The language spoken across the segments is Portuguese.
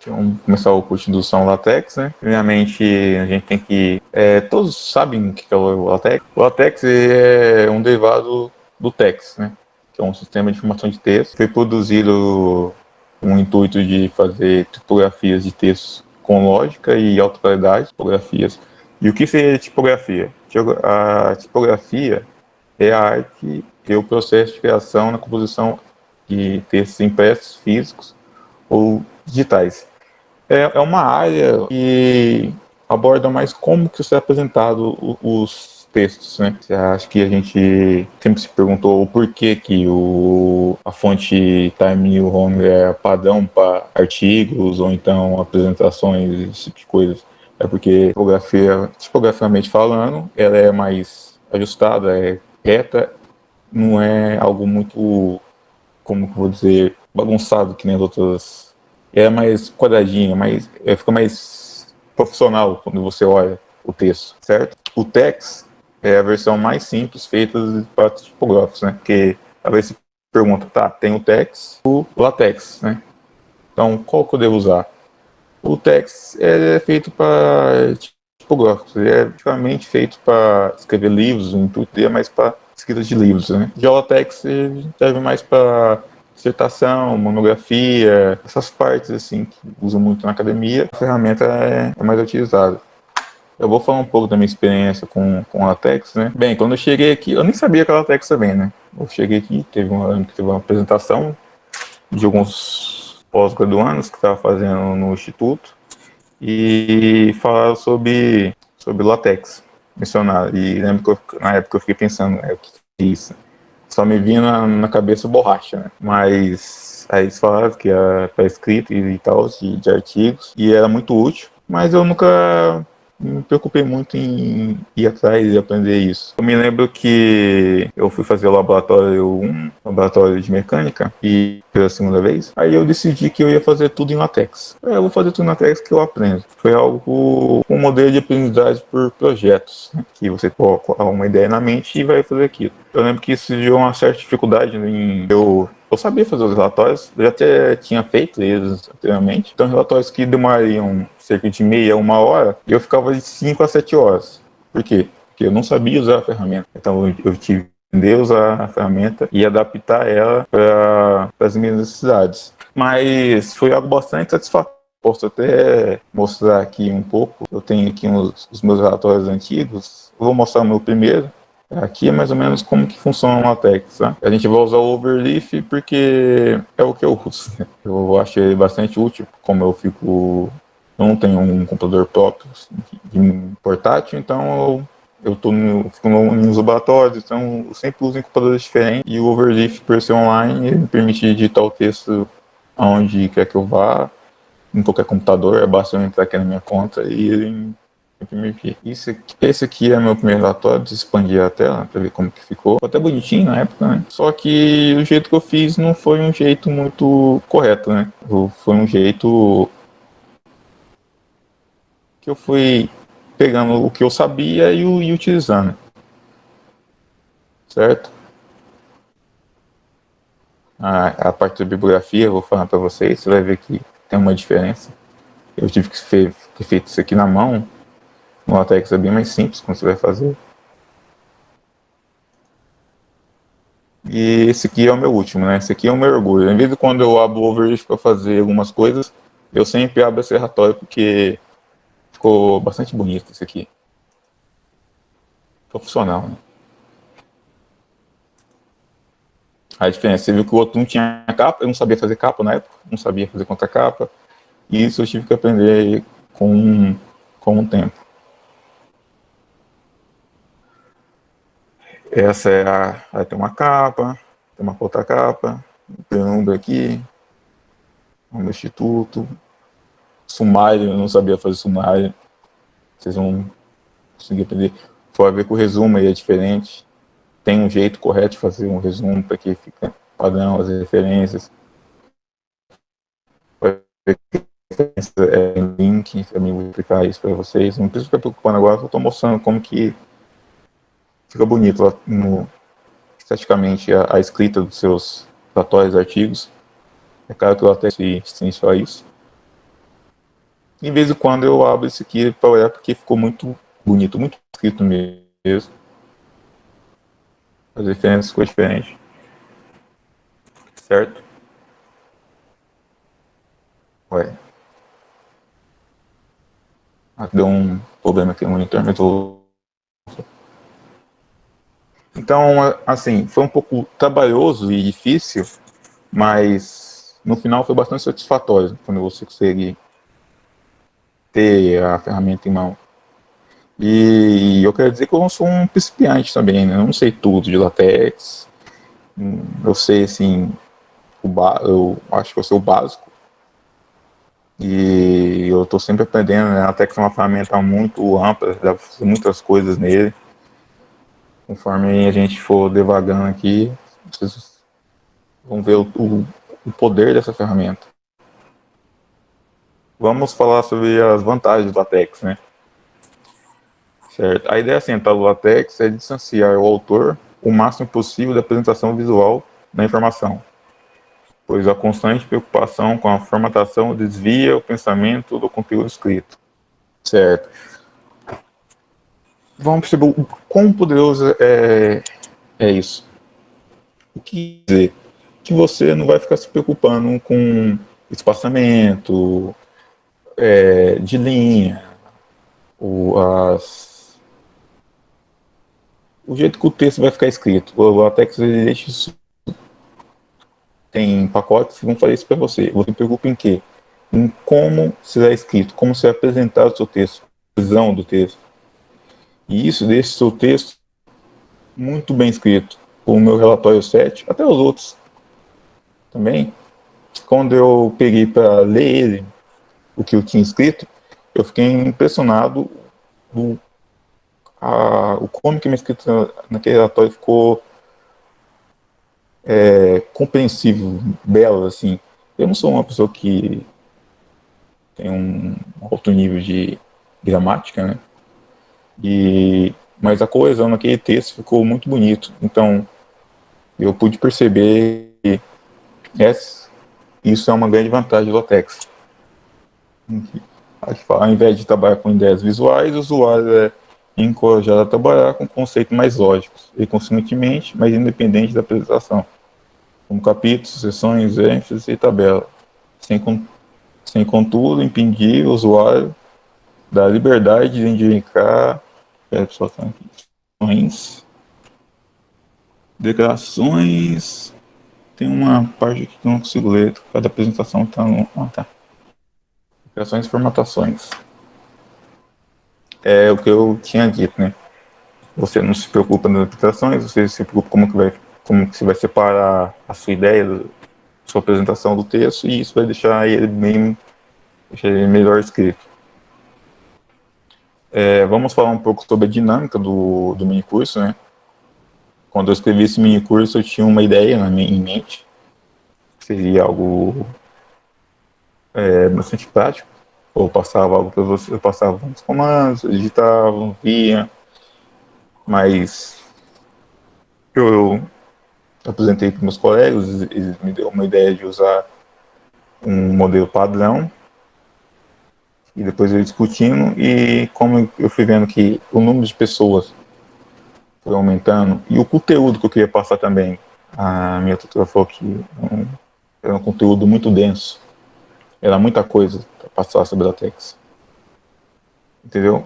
Vamos começar o curso de introdução ao LaTeX, né? Primeiramente, a gente tem que... todos sabem o que é o LaTeX. O LaTeX é um derivado do TeX, né? Que é um sistema de informação de texto. Foi produzido com o intuito de fazer tipografias de texto com lógica e alta qualidade, tipografias. E o que seria tipografia? A tipografia é a arte e o processo de criação na composição de textos impressos, físicos ou digitais. É uma área que aborda mais como que será apresentado os textos, né? Acho que a gente sempre se perguntou o porquê que a fonte Time New Roman é padrão para artigos ou então apresentações, esse tipo de coisas. É porque tipograficamente falando, ela é mais ajustada, é reta, não é algo muito, como que eu vou dizer, bagunçado que nem as outras. É mais quadradinho, fica mais profissional quando você olha o texto, certo? O TeX é a versão mais simples feita para tipógrafos, né? Porque às vezes você pergunta, tá, tem o TeX, o LaTeX, né? Então, qual que eu devo usar? O TeX é feito para tipográficos, ele é praticamente feito para escrever livros, o intuito dele é mais para escrita de livros, né? Já o LaTeX serve mais para dissertação, monografia, essas partes assim que usam muito na academia. A ferramenta é mais utilizada. Eu vou falar um pouco da minha experiência com a LaTeX, né? Bem, quando eu cheguei aqui, eu nem sabia que a LaTeX também, né? Eu cheguei aqui, teve uma apresentação de alguns pós-graduandos que estavam fazendo no instituto e falaram sobre LaTeX, mencionaram. E lembro que na época eu fiquei pensando, o que é isso? Só me vinha na cabeça borracha, né? Mas aí eles falaram que era para escrita e tal, de artigos, e era muito útil, mas eu nunca me preocupei muito em ir atrás e aprender isso. Eu me lembro que eu fui fazer o laboratório de mecânica, e pela segunda vez, aí eu decidi que eu ia fazer tudo em LaTeX. Eu vou fazer tudo em LaTeX que eu aprendo. Foi algo, um modelo de aprendizagem por projetos, né? Que você coloca uma ideia na mente e vai fazer aquilo. Eu lembro que isso gerou uma certa dificuldade em eu sabia fazer os relatórios, eu já até tinha feito eles anteriormente. Então, relatórios que demorariam cerca de meia, uma hora, eu ficava de 5 a 7 horas. Por quê? Porque eu não sabia usar a ferramenta. Então, eu tive que aprender a usar a ferramenta e adaptar ela para as minhas necessidades. Mas foi algo bastante satisfatório. Posso até mostrar aqui um pouco. Eu tenho aqui os meus relatórios antigos. Eu vou mostrar o meu primeiro. Aqui é mais ou menos como que funciona o LaTeX, tá? A gente vai usar o Overleaf porque é o que eu uso. Eu acho ele bastante útil, como eu não tenho um computador próprio de portátil, então eu fico nos laboratórios, então eu sempre uso em computadores diferentes. E o Overleaf, por ser online, ele me permite editar o texto aonde quer que eu vá, em qualquer computador, basta eu entrar aqui na minha conta e ele imprimir. Esse aqui é meu primeiro relatório, expandir a tela para ver como que ficou. Ficou até bonitinho na época, né? Só que o jeito que eu fiz não foi um jeito muito correto, né? Foi um jeito que eu fui pegando o que eu sabia e utilizando, certo? A parte da bibliografia, eu vou falar para vocês, você vai ver que tem uma diferença. Eu tive que ter feito isso aqui na mão. No LaTeX é bem mais simples quando você vai fazer. E esse aqui é o meu último, né? Esse aqui é o meu orgulho. Em vez de quando eu abro o Overleaf para fazer algumas coisas, eu sempre abro esse relatório porque ficou bastante bonito esse aqui. Profissional, né? A diferença, você viu que o outro não tinha capa, eu não sabia fazer capa na época, não sabia fazer contracapa, e isso eu tive que aprender com o tempo. Essa é aí tem uma capa, tem uma outra capa, tem um número aqui, um instituto, sumário, eu não sabia fazer sumário, vocês vão conseguir aprender. Pode ver que o resumo aí é diferente, tem um jeito correto de fazer um resumo para que fique padrão, as referências. Pode ver que é link, também vou explicar isso para vocês. Não precisa ficar preocupando agora, eu estou mostrando como que fica bonito lá esteticamente a escrita dos seus relatórios, artigos. É claro que eu até sim só isso. De vez em quando eu abro esse aqui para olhar porque ficou muito bonito, muito escrito mesmo. As referências ficou diferente, certo? Ué, deu um problema aqui no monitor, mas eu... Então, assim, foi um pouco trabalhoso e difícil, mas no final foi bastante satisfatório quando você consegue ter a ferramenta em mão. E eu quero dizer que eu não sou um principiante também, né? Eu não sei tudo de latex. Eu sei, assim, eu acho que eu sei o básico. E eu estou sempre aprendendo, né? A latex é uma ferramenta muito ampla, dá pra fazer muitas coisas nele. Conforme a gente for devagando aqui, vocês vão ver o poder dessa ferramenta. Vamos falar sobre as vantagens do latex, né? Certo. A ideia central do latex é distanciar o autor o máximo possível da apresentação visual da informação, pois a constante preocupação com a formatação desvia o pensamento do conteúdo escrito. Certo. Vamos perceber o quão poderoso é isso. O que quer dizer? Que você não vai ficar se preocupando com espaçamento, de linha, o, as, o jeito que o texto vai ficar escrito. O LaTeX deixa isso, tem pacotes que vão fazer isso para você. Você se preocupa em quê? Em como será escrito, como será apresentado o seu texto, a visão do texto. E isso deixa o seu texto muito bem escrito. O meu relatório 7, até os outros também, quando eu peguei para ler ele, o que eu tinha escrito, eu fiquei impressionado do o como que minha escrita naquele relatório ficou compreensível, belo, assim. Eu não sou uma pessoa que tem um alto nível de gramática, né? Mas a coesão naquele texto ficou muito bonito. Então, eu pude perceber que isso é uma grande vantagem do LaTeX. Ao invés de trabalhar com ideias visuais, o usuário é encorajado a trabalhar com conceitos mais lógicos e, consequentemente, mais independente da apresentação, como capítulos, seções, ênfase e tabela, sem, sem contudo impedir o usuário da liberdade de indicar declarações. Tem uma parte aqui que eu não consigo ler, cada apresentação está no. Ah, tá. Declarações e formatações. É o que eu tinha dito, né? Você não se preocupa nas declarações, você se preocupa como que você vai separar a sua ideia, a sua apresentação do texto, e isso vai deixar ele deixar ele melhor escrito. Vamos falar um pouco sobre a dinâmica do mini curso, né? Quando eu escrevi esse mini curso, eu tinha uma ideia em mente, que seria algo bastante prático. Eu passava algo para você, eu passava uns comandos, eu digitava, via, mas eu apresentei para meus colegas, eles me deu uma ideia de usar um modelo padrão, e depois eu discutindo, e como eu fui vendo que o número de pessoas foi aumentando, e o conteúdo que eu queria passar também, a minha tutora falou que era um conteúdo muito denso, era muita coisa para passar sobre a Tex, entendeu?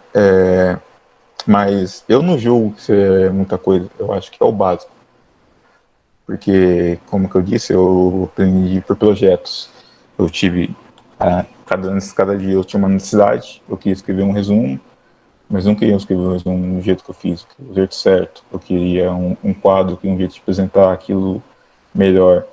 Mas eu não julgo que isso é muita coisa, eu acho que é o básico, porque, como que eu disse, eu aprendi por projetos, eu tive, cada dia eu tinha uma necessidade, eu queria escrever um resumo, mas não queria escrever um resumo do jeito que eu fiz, do jeito certo, eu queria um quadro, um jeito de apresentar aquilo melhor.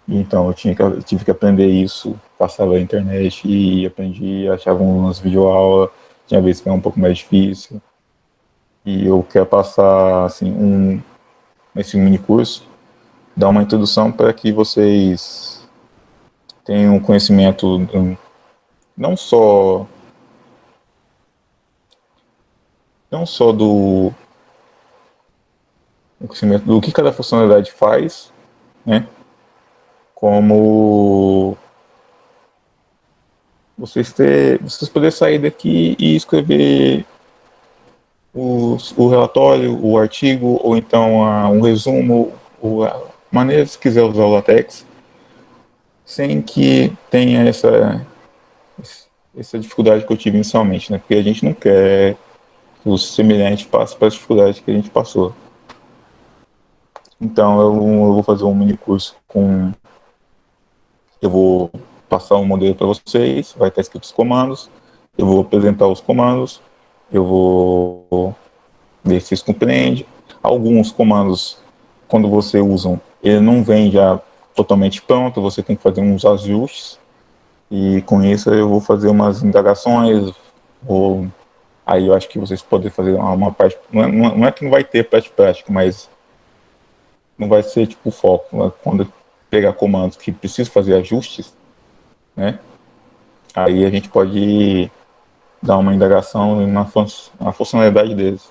Então eu tive que aprender isso, passava na internet e aprendi, achava umas videoaulas, tinha vezes que era um pouco mais difícil. E eu quero passar assim esse mini curso, dar uma introdução para que vocês tenham conhecimento não só não só do conhecimento do que cada funcionalidade faz, né? Como vocês poderem sair daqui e escrever o relatório, o artigo, ou então um resumo, ou a maneira que quiser usar o LaTeX, sem que tenha essa dificuldade que eu tive inicialmente, né? Porque a gente não quer que o semelhante passe para as dificuldades que a gente passou. Então eu vou fazer um mini curso eu vou passar um modelo para vocês, vai estar escrito os comandos, eu vou apresentar os comandos, eu vou ver se vocês compreendem. Alguns comandos, quando você usa, ele não vem já totalmente pronto, você tem que fazer uns ajustes, e com isso eu vou fazer umas indagações, aí eu acho que vocês podem fazer uma parte, não é que não vai ter parte prática, mas não vai ser tipo o foco, né? Quando pegar comandos que precisam fazer ajustes, né? Aí a gente pode dar uma indagação na funcionalidade deles.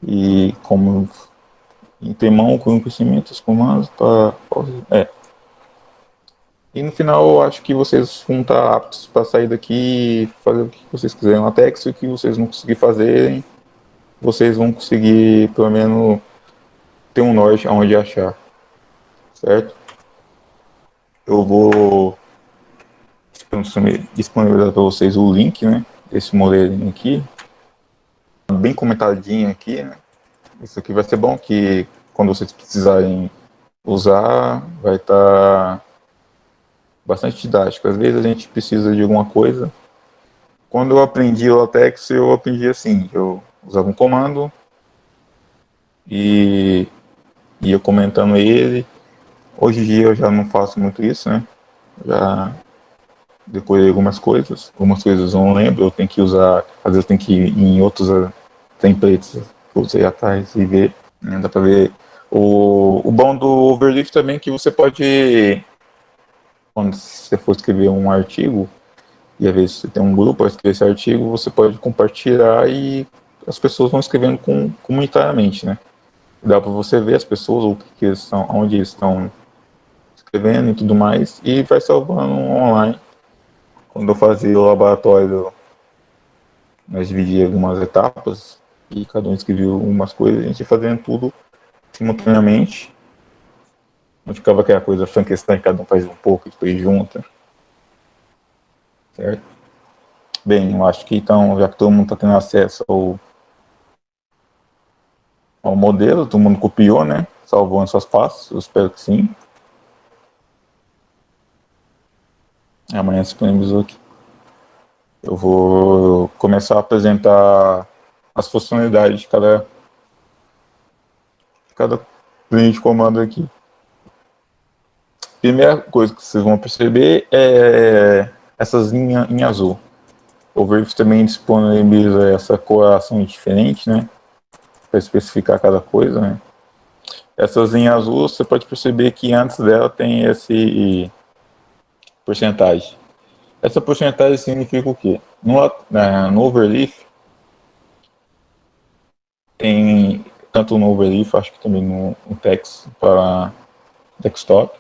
E como ter mão com conhecimento dos comandos para. E no final eu acho que vocês vão estar aptos para sair daqui e fazer o que vocês quiserem na Tex, e o que vocês não conseguirem fazer, vocês vão conseguir pelo menos ter um norte aonde achar, certo? Eu vou disponibilizar para vocês o link, né, desse modelinho aqui, bem comentadinho aqui, né? Isso aqui vai ser bom que quando vocês precisarem usar, vai estar bastante didático. Às vezes a gente precisa de alguma coisa. Quando eu aprendi o LaTeX, eu aprendi assim, eu usava um comando e ia comentando ele. Hoje em dia eu já não faço muito isso, né? Já decorei algumas coisas eu não lembro, eu tenho que usar, às vezes eu tenho que ir em outros templates que eu usei atrás e ver, né? Dá pra ver. O bom do Overleaf também é que você pode, quando você for escrever um artigo, e às vezes você tem um grupo para escrever esse artigo, você pode compartilhar e as pessoas vão escrevendo comunitariamente, né? Dá para você ver as pessoas, o que eles estão, onde eles estão escrevendo e tudo mais, e vai salvando online. Quando eu fazia o laboratório, nós dividíamos algumas etapas e cada um escrevia algumas coisas, a gente ia fazendo tudo simultaneamente. Não ficava aquela coisa Frankenstein, cada um faz um pouco e depois junta, certo? Bem, eu acho que então, já que todo mundo está tendo acesso ao modelo, todo mundo copiou, né? Salvou em suas pastas, eu espero que sim. Amanhã disponibilizou aqui. Eu vou começar a apresentar as funcionalidades de cada linha de comando aqui. Primeira coisa que vocês vão perceber é essas linhas em azul. O Verve também disponibiliza essa coloração diferente, né? Para especificar cada coisa, né? Essas linhas azul, você pode perceber que antes dela tem esse porcentagem. Essa porcentagem significa o quê? No Overleaf, tem, tanto no Overleaf, acho que também no Text para desktop,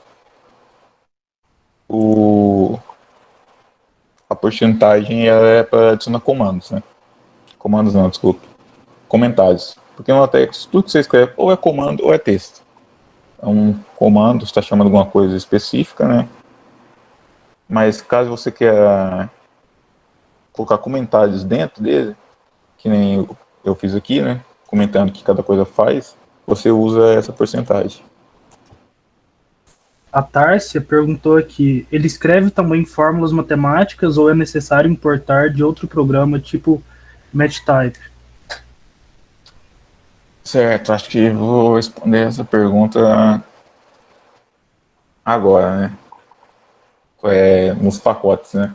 a porcentagem ela é para adicionar comandos, né? Comandos não, desculpa. Comentários. Porque no Text, tudo que você escreve ou é comando ou é texto. É um comando, você está chamando alguma coisa específica, né? Mas caso você queira colocar comentários dentro dele, que nem eu fiz aqui, né? Comentando o que cada coisa faz, você usa essa porcentagem. A Tárcia perguntou aqui: ele escreve também fórmulas matemáticas ou é necessário importar de outro programa tipo MathType? Certo, acho que vou responder essa pergunta agora, né? Nos pacotes, né?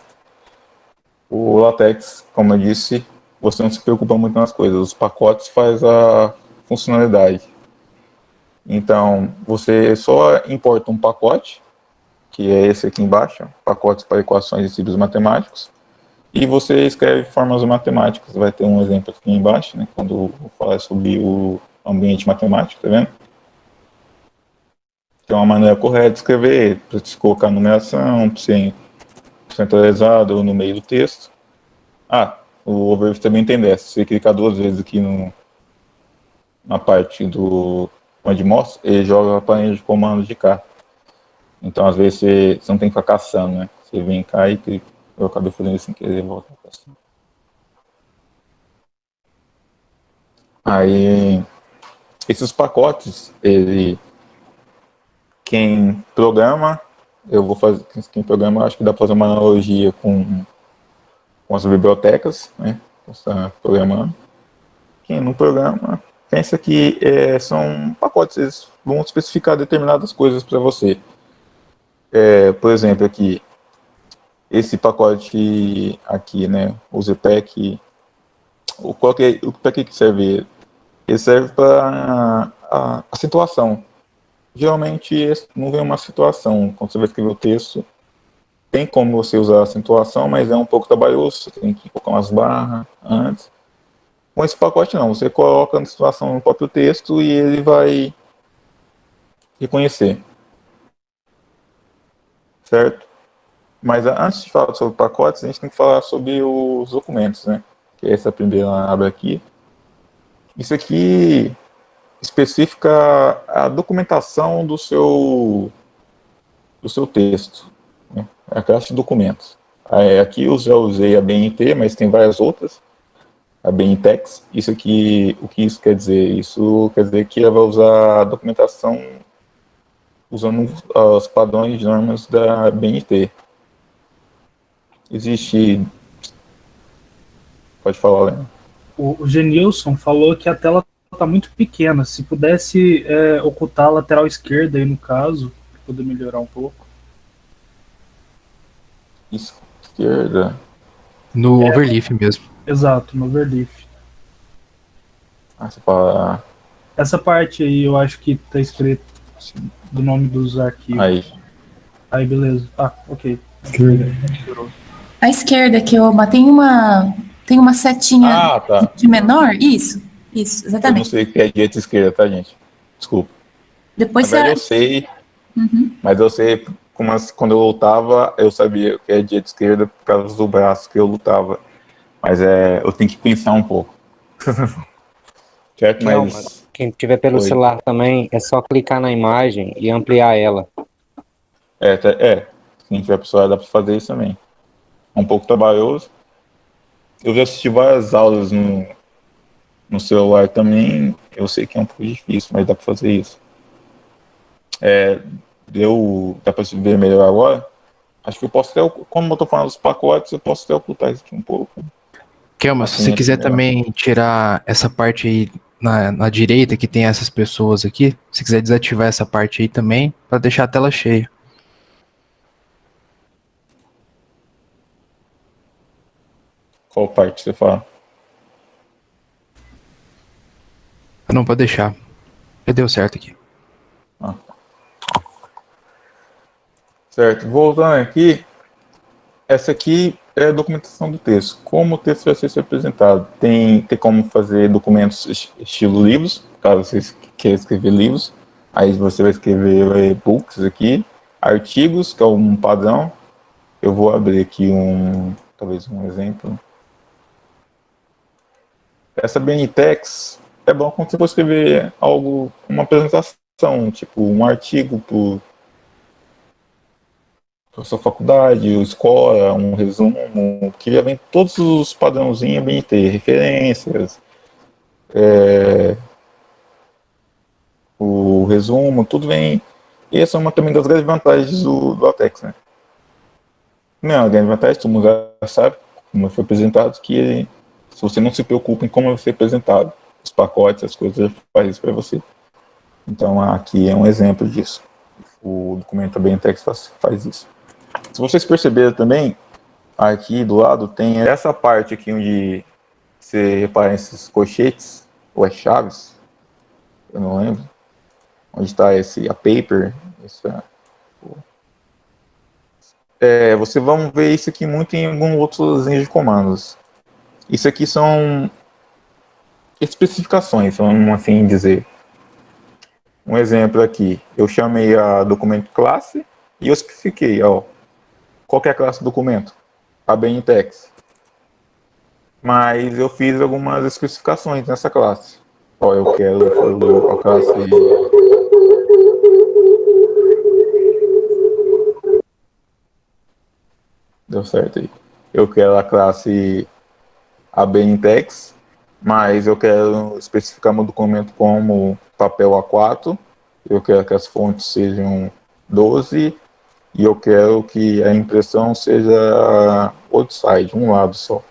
O LaTeX, como eu disse, você não se preocupa muito nas coisas. Os pacotes faz a funcionalidade. Então, você só importa um pacote, que é esse aqui embaixo, pacotes para equações e ciclos matemáticos, e você escreve formas matemáticas. Vai ter um exemplo aqui embaixo, né, quando eu falar sobre o ambiente matemático, tá vendo? Tem uma maneira correta de escrever, para você colocar numeração, para você centralizado ou no meio do texto. O overview também tem dessa. Se você clicar 2 vezes aqui na parte do onde mostra, ele joga a planilha de comandos de cá. Então, às vezes, você não tem que ficar caçando, né? Você vem cá e clica. Eu acabei fazendo isso sem querer, volta a caçar. Aí, esses pacotes, quem programa, quem programa, acho que dá para fazer uma analogia com as bibliotecas, né? Está programando. Quem não programa, pensa que são pacotes, eles vão especificar determinadas coisas para você. Por exemplo, aqui, esse pacote aqui, né, o Zpec, para que serve ele? Ele serve para a acentuação. Geralmente não vem uma situação, quando você vai escrever o texto, tem como você usar a acentuação, mas é um pouco trabalhoso, você tem que colocar umas barras antes. Com esse pacote não, você coloca a situação no próprio texto e ele vai reconhecer, certo? Mas antes de falar sobre pacotes, a gente tem que falar sobre os documentos, né? Que é essa primeira aba aqui. Isso aqui especifica a documentação do seu texto, né? É a classe de documentos. Aqui eu já usei a BNT, mas tem várias outras. A BNTEX, isso aqui, o que isso quer dizer? Isso quer dizer que ela vai usar a documentação usando os padrões de normas da BNT. Existe... Pode falar, Lena. O Genilson falou que a tela está muito pequena. Se pudesse ocultar a lateral esquerda aí no caso, para poder melhorar um pouco. Esquerda. No overleaf mesmo. Exato, no overleaf. Você fala... Essa parte aí eu acho que tá escrito do nome dos arquivos. Aí beleza. Ok. À esquerda, que tem uma setinha tá. de menor. Isso, exatamente. Eu não sei o que é direita e esquerda, tá, gente? Desculpa. Depois Na verdade, eu sei, mas eu sei, quando eu lutava, eu sabia o que é direita e esquerda por causa do braço que eu lutava. Mas eu tenho que pensar um pouco. Certo? Não, mas quem tiver pelo celular também, é só clicar na imagem e ampliar ela. Quem tiver pessoal dá para fazer isso também. É um pouco trabalhoso. Eu já assisti várias aulas no celular também. Eu sei que é um pouco difícil, mas dá para fazer isso. Dá para ver melhor agora? Acho que eu posso até, como eu estou falando dos pacotes, eu posso até ocultar isso aqui um pouco. Kelma, se você quiser também tirar essa parte aí na direita, que tem essas pessoas aqui, se quiser desativar essa parte aí também, para deixar a tela cheia. Qual parte você fala? Não, pode deixar. Já deu certo aqui. Certo, voltando aqui, essa aqui é a documentação do texto. Como o texto vai ser apresentado? Tem como fazer documentos estilo livros, caso você queira escrever livros. Aí você vai escrever books aqui, artigos, que é um padrão. Eu vou abrir aqui talvez um exemplo. Essa BNTEX é bom quando você for escrever algo, uma apresentação, tipo um artigo para sua faculdade, escola, um resumo, que já vem todos os padrãozinhos BNT, referências, o resumo, tudo vem. E essa é uma também das grandes vantagens do LaTeX, né? Não é uma grande vantagem, todo mundo já sabe como foi apresentado, que se você não se preocupa em como vai ser apresentado, os pacotes, as coisas, faz isso para você. Então aqui é um exemplo disso. O documento BNTEX faz isso. Se vocês perceberam também, aqui do lado tem essa parte aqui onde você repara esses colchetes, ou é chaves, eu não lembro, onde está a paper, você vão ver isso aqui muito em alguns outros linhas de comandos. Isso aqui são especificações, vamos assim dizer. Um exemplo aqui, eu chamei a documento classe e eu especifiquei, qual que é a classe do documento? A BNTEX. Mas eu fiz algumas especificações nessa classe. Ó, eu quero a classe. Deu certo aí. Eu quero a classe ABNTEX, mas eu quero especificar meu documento como papel A4. Eu quero que as fontes sejam 12 e eu quero que a impressão seja outside, um lado só.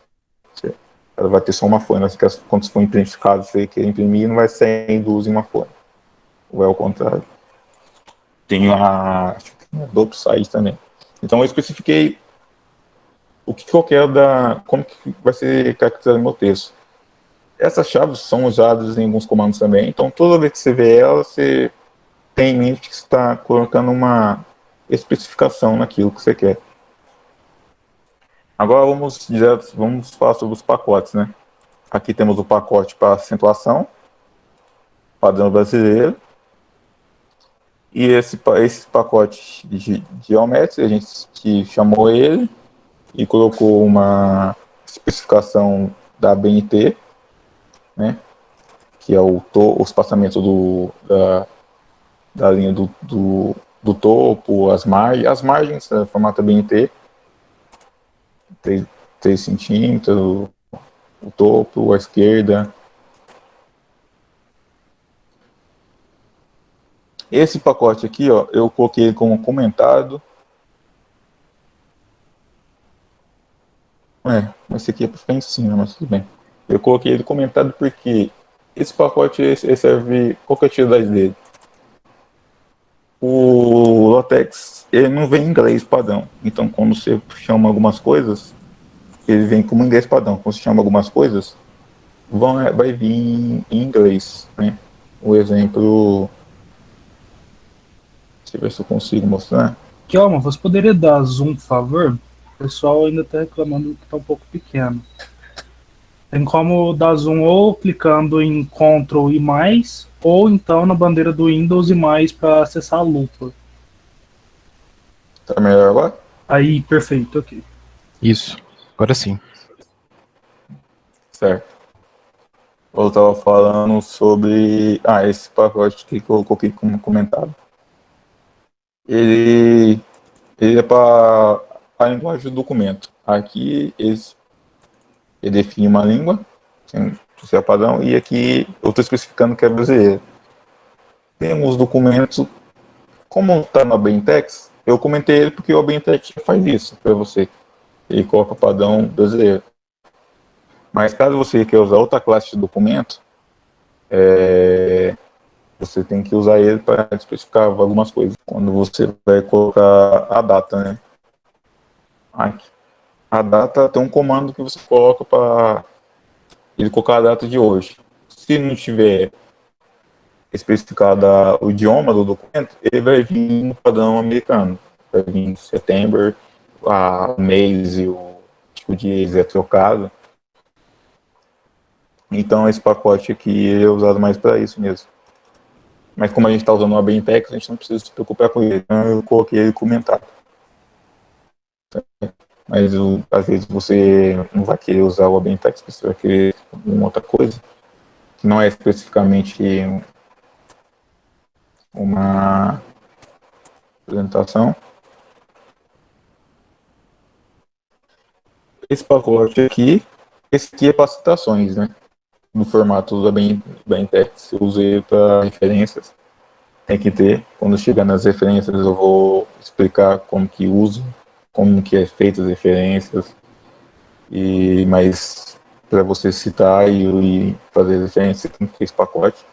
Ela vai ter só uma folha, que quando for imprimir, caso você queira imprimir, não vai ser em duas em uma folha. Ou é o contrário. Tem a double side também. Então eu especifiquei o que eu quero como que vai ser caracterizado no meu texto. Essas chaves são usadas em alguns comandos também, então toda vez que você vê ela, você tem em mente que você está colocando uma especificação naquilo que você quer. Agora vamos falar sobre os pacotes, né? Aqui temos o pacote para acentuação, padrão brasileiro, e esse pacote de geometria, a gente chamou ele e colocou uma especificação da BNT, né? Que é o espaçamento da linha do topo, as margens, formato BNT, 3 centímetros, o topo, a esquerda. Esse pacote aqui, ó, eu coloquei ele como comentado. Mas esse aqui é para ficar em cima, mas tudo bem. Eu coloquei ele comentado porque esse pacote ele serve. Qual que é a utilidade dele? O LaTeX ele não vem em inglês padrão. Então, quando você chama algumas coisas, ele vem como inglês padrão. Quando você chama algumas coisas, vai vir em inglês, né? O exemplo. Deixa eu ver se eu consigo mostrar. Kelma, você poderia dar zoom, por favor? O pessoal ainda está reclamando que está um pouco pequeno. Tem como dar zoom ou clicando em Ctrl e mais, ou então na bandeira do Windows e mais para acessar a lupa. Tá melhor agora? Aí, perfeito, ok. Isso, agora sim. Certo. Eu estava falando sobre esse pacote que eu coloquei como comentado. Ele é para a linguagem do documento. Aqui ele define uma língua, se é padrão, e aqui eu estou especificando que é brasileiro. Temos documentos, como está no Abentex, eu comentei ele porque o Abentex faz isso para você. Ele coloca padrão brasileiro. Mas caso você queira usar outra classe de documento, você tem que usar ele para especificar algumas coisas. Quando você vai colocar a data, né? Aqui. A data tem um comando que você coloca para ele colocar a data de hoje. Se não tiver especificado o idioma do documento, ele vai vir no padrão americano. Vai vir setembro, o mês e o tipo de mês é trocado. Então esse pacote aqui é usado mais para isso mesmo. Mas como a gente está usando o ABNTEX, a gente não precisa se preocupar com ele. Então eu coloquei ele comentado. Mas às vezes você não vai querer usar o ABNTEX, você vai querer alguma outra coisa, que não é especificamente uma apresentação. Esse pacote aqui, esse aqui é para citações, né? No formato do ABNTEX, eu usei para referências. Tem que ter. Quando chegar nas referências, eu vou explicar como que uso, como que é feita as referências. Mas para você citar e fazer referência, tem que ter esse pacote.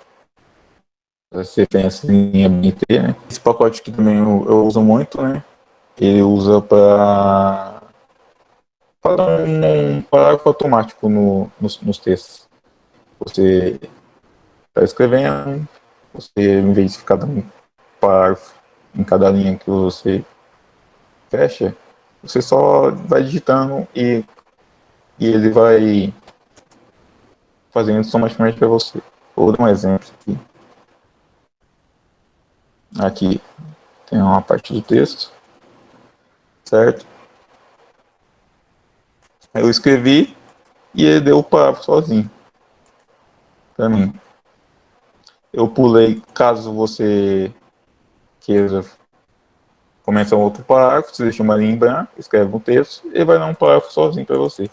As referências em ABNT, né? Esse pacote aqui também eu uso muito, né? Ele usa para um parágrafo automático nos textos. Você está escrevendo, você, em vez de ficar dando parágrafo em cada linha que você fecha, você só vai digitando e ele vai fazendo isso automaticamente para você. Vou dar um exemplo aqui. Aqui tem uma parte do texto, certo? Eu escrevi e ele deu o parágrafo sozinho para mim. Eu pulei, caso você queira começar um outro parágrafo, você deixa uma linha em branco, escreve um texto e vai dar um parágrafo sozinho para você.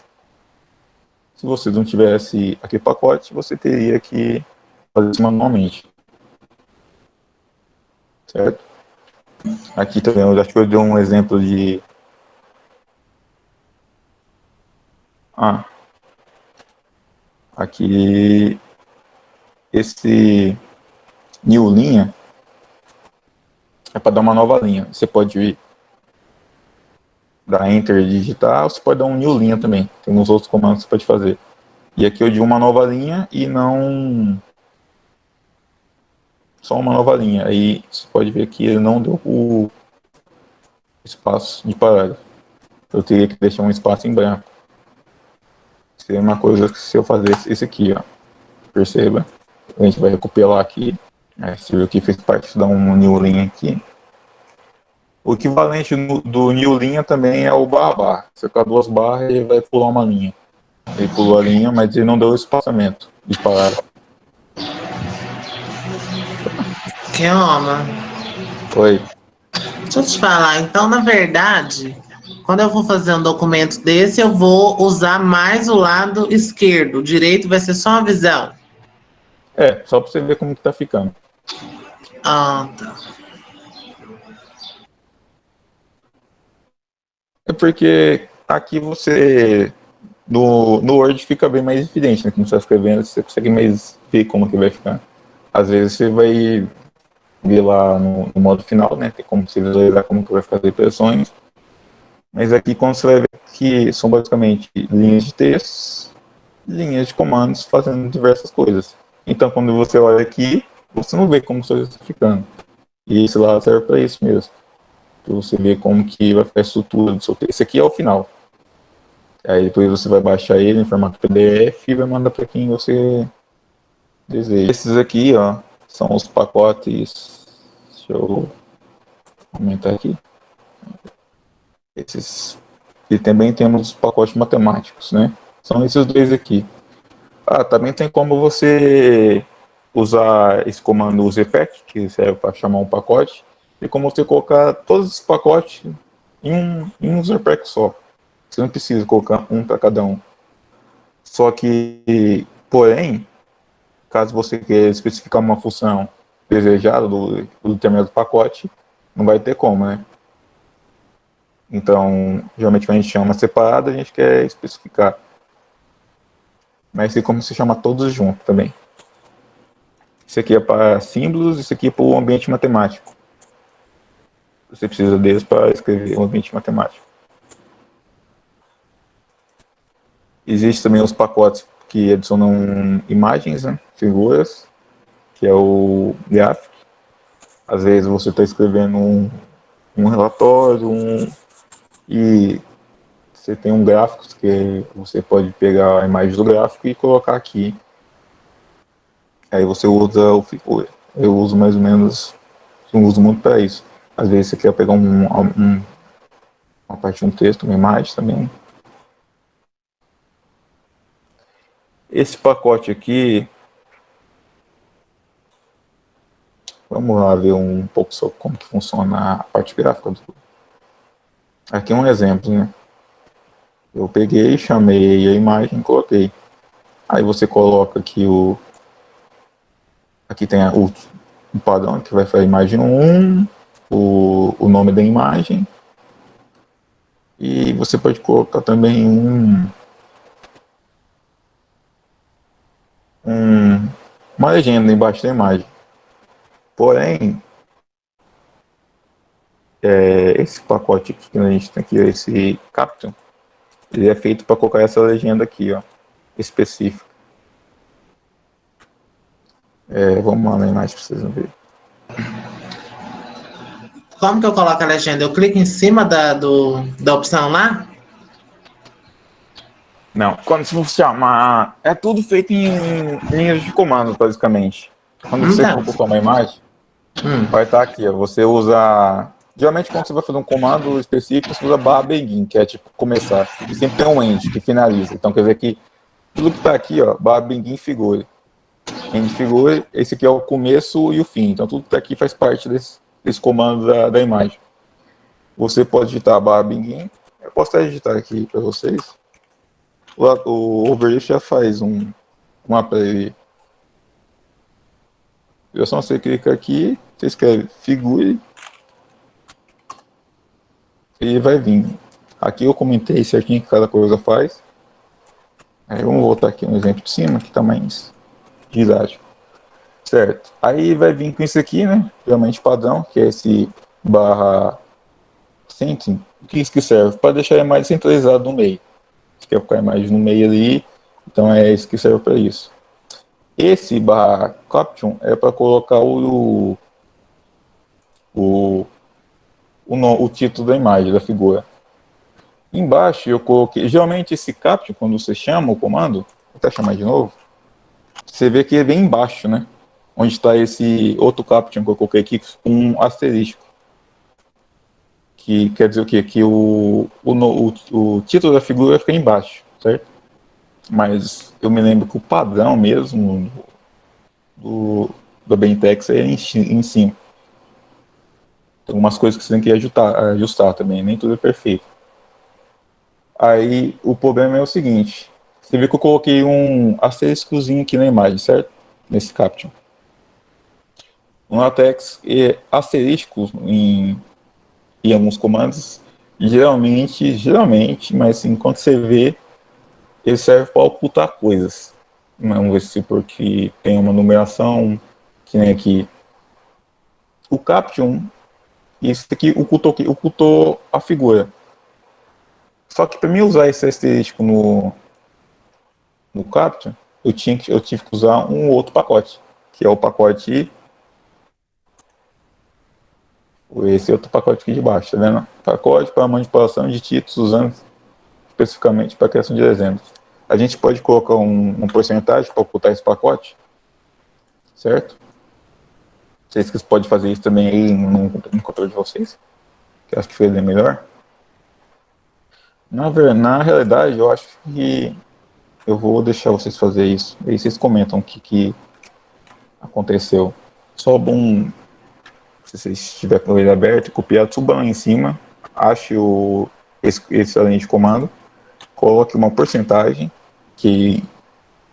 Se você não tivesse aquele pacote, você teria que fazer isso manualmente. Certo? Aqui também, eu acho que eu dei um exemplo de... Aqui, esse new linha é para dar uma nova linha. Você pode dar enter e digitar, ou você pode dar um new linha também. Tem uns outros comandos que você pode fazer. E aqui eu di uma nova linha e não só uma nova linha. Aí você pode ver que ele não deu o espaço de parágrafo. Eu teria que deixar um espaço em branco. Seria uma coisa que se eu fazer esse aqui, ó. Perceba. A gente vai recopilar aqui. Você viu que fez parte de um new linha aqui. O equivalente do new linha também é o barra. Você colocar 2 barras, ele vai pular uma linha. Ele pulou a linha, mas ele não deu o espaçamento de parágrafo. Que honra. Foi. Deixa eu te falar, então, na verdade, quando eu for fazer um documento desse, eu vou usar mais o lado esquerdo. O direito vai ser só uma visão. Só pra você ver como que tá ficando. Ah, tá. É porque aqui você... No Word fica bem mais evidente, né? Como você está escrevendo, você consegue mais ver como que vai ficar. Às vezes você vai ver lá no modo final, né? Tem como você visualizar como que vai ficar as impressões. Mas aqui, quando você vai ver que são basicamente linhas de texto, linhas de comandos fazendo diversas coisas. Então, quando você olha aqui, você não vê como você está ficando. E esse lá serve para isso mesmo. Para você ver como que vai ficar a estrutura do seu texto. Esse aqui é o final. Aí depois você vai baixar ele em formato PDF e vai mandar para quem você deseja. Esses aqui, ó, são os pacotes. Deixa eu aumentar aqui. Esses. E também temos os pacotes matemáticos, né? São esses dois aqui. Também tem como você usar esse comando usepec, que serve para chamar um pacote, e como você colocar todos os pacotes em um userpack só. Você não precisa colocar um para cada um. Só que, porém, caso você queira especificar uma função desejada do determinado pacote, não vai ter como, né? Então, geralmente quando a gente chama separado, a gente quer especificar. Mas tem como você chama todos juntos também. Isso aqui é para símbolos, isso aqui é para o ambiente matemático. Você precisa deles para escrever um ambiente matemático. Existem também os pacotes que adicionam imagens, né, figuras, que é o gráfico. Às vezes você está escrevendo um relatório e você tem um gráfico que você pode pegar a imagem do gráfico e colocar aqui. Aí você usa o figura. Eu uso mais ou menos, não uso muito para isso. Às vezes você quer pegar uma parte de um texto, uma imagem também. Esse pacote aqui, vamos lá ver um pouco sobre como que funciona a parte gráfica. Aqui é um exemplo, né? Eu peguei, chamei a imagem e coloquei. Aí você coloca aqui aqui tem o padrão que vai fazer a imagem 1, o nome da imagem. E você pode colocar também uma legenda embaixo da imagem. Porém, esse pacote aqui que a gente tem aqui, esse Caption, ele é feito para colocar essa legenda aqui, ó, específica. Vamos lá na imagem para vocês verem. Como que eu coloco a legenda? Eu clico em cima da opção lá? Não, quando você chamar, é tudo feito em linhas de comando, basicamente. Quando você for colocar uma imagem, vai estar aqui, ó, você usa Geralmente, quando você vai fazer um comando específico, você usa barra begin, que é tipo começar. E sempre tem um end, que finaliza. Então, quer dizer que tudo que está aqui, ó, barra begin figure. End figure, esse aqui é o começo e o fim. Então, tudo que está aqui faz parte desse comando da imagem. Você pode digitar barra begin. Eu posso até digitar aqui para vocês. O Overlift já faz um mapa aí. É só você clicar aqui, você escreve figure e vai vir. Aqui eu comentei certinho que cada coisa faz. Aí vamos voltar aqui no exemplo de cima, que está mais didático. Certo. Aí vai vir com isso aqui, né? Realmente padrão, que é esse barra centering. O que isso que serve? Para deixar a imagem centralizada no meio. Você quer colocar a imagem no meio ali, então é isso que serve para isso. Esse barra caption é para colocar o título da imagem, da figura. Embaixo eu coloquei, geralmente esse caption, quando você chama o comando, vou até chamar de novo, você vê que ele vem embaixo, né? Onde está esse outro caption que eu coloquei aqui, com um asterisco. Que quer dizer o quê? Que o título da figura fica embaixo, certo? Mas eu me lembro que o padrão mesmo do Bentex é em cima. Tem algumas coisas que você tem que ajustar também, nem tudo é perfeito. Aí o problema é o seguinte, você vê que eu coloquei um asteriscozinho aqui na imagem, certo? Nesse caption. No LaTeX, asteriscos em alguns comandos, geralmente, mas assim, quando você vê, ele serve para ocultar coisas. Vamos ver se porque tem uma numeração, que nem aqui. O caption, isso aqui ocultou a figura. Só que para mim usar esse asterisco no caption, eu tive que usar um outro pacote, que é o pacote, esse outro pacote aqui de baixo, tá vendo? Pacote para manipulação de títulos usando especificamente para criação de desenhos. A gente pode colocar um porcentagem para ocultar esse pacote, certo? Vocês que podem fazer isso também aí no controle de vocês, que eu acho que fica melhor. Na realidade, eu acho que eu vou deixar vocês fazer isso. Aí vocês comentam o que aconteceu. Só bom, se vocês estiverem com ele aberto, copiar, suba lá em cima, ache esse além de comando, coloque uma porcentagem, que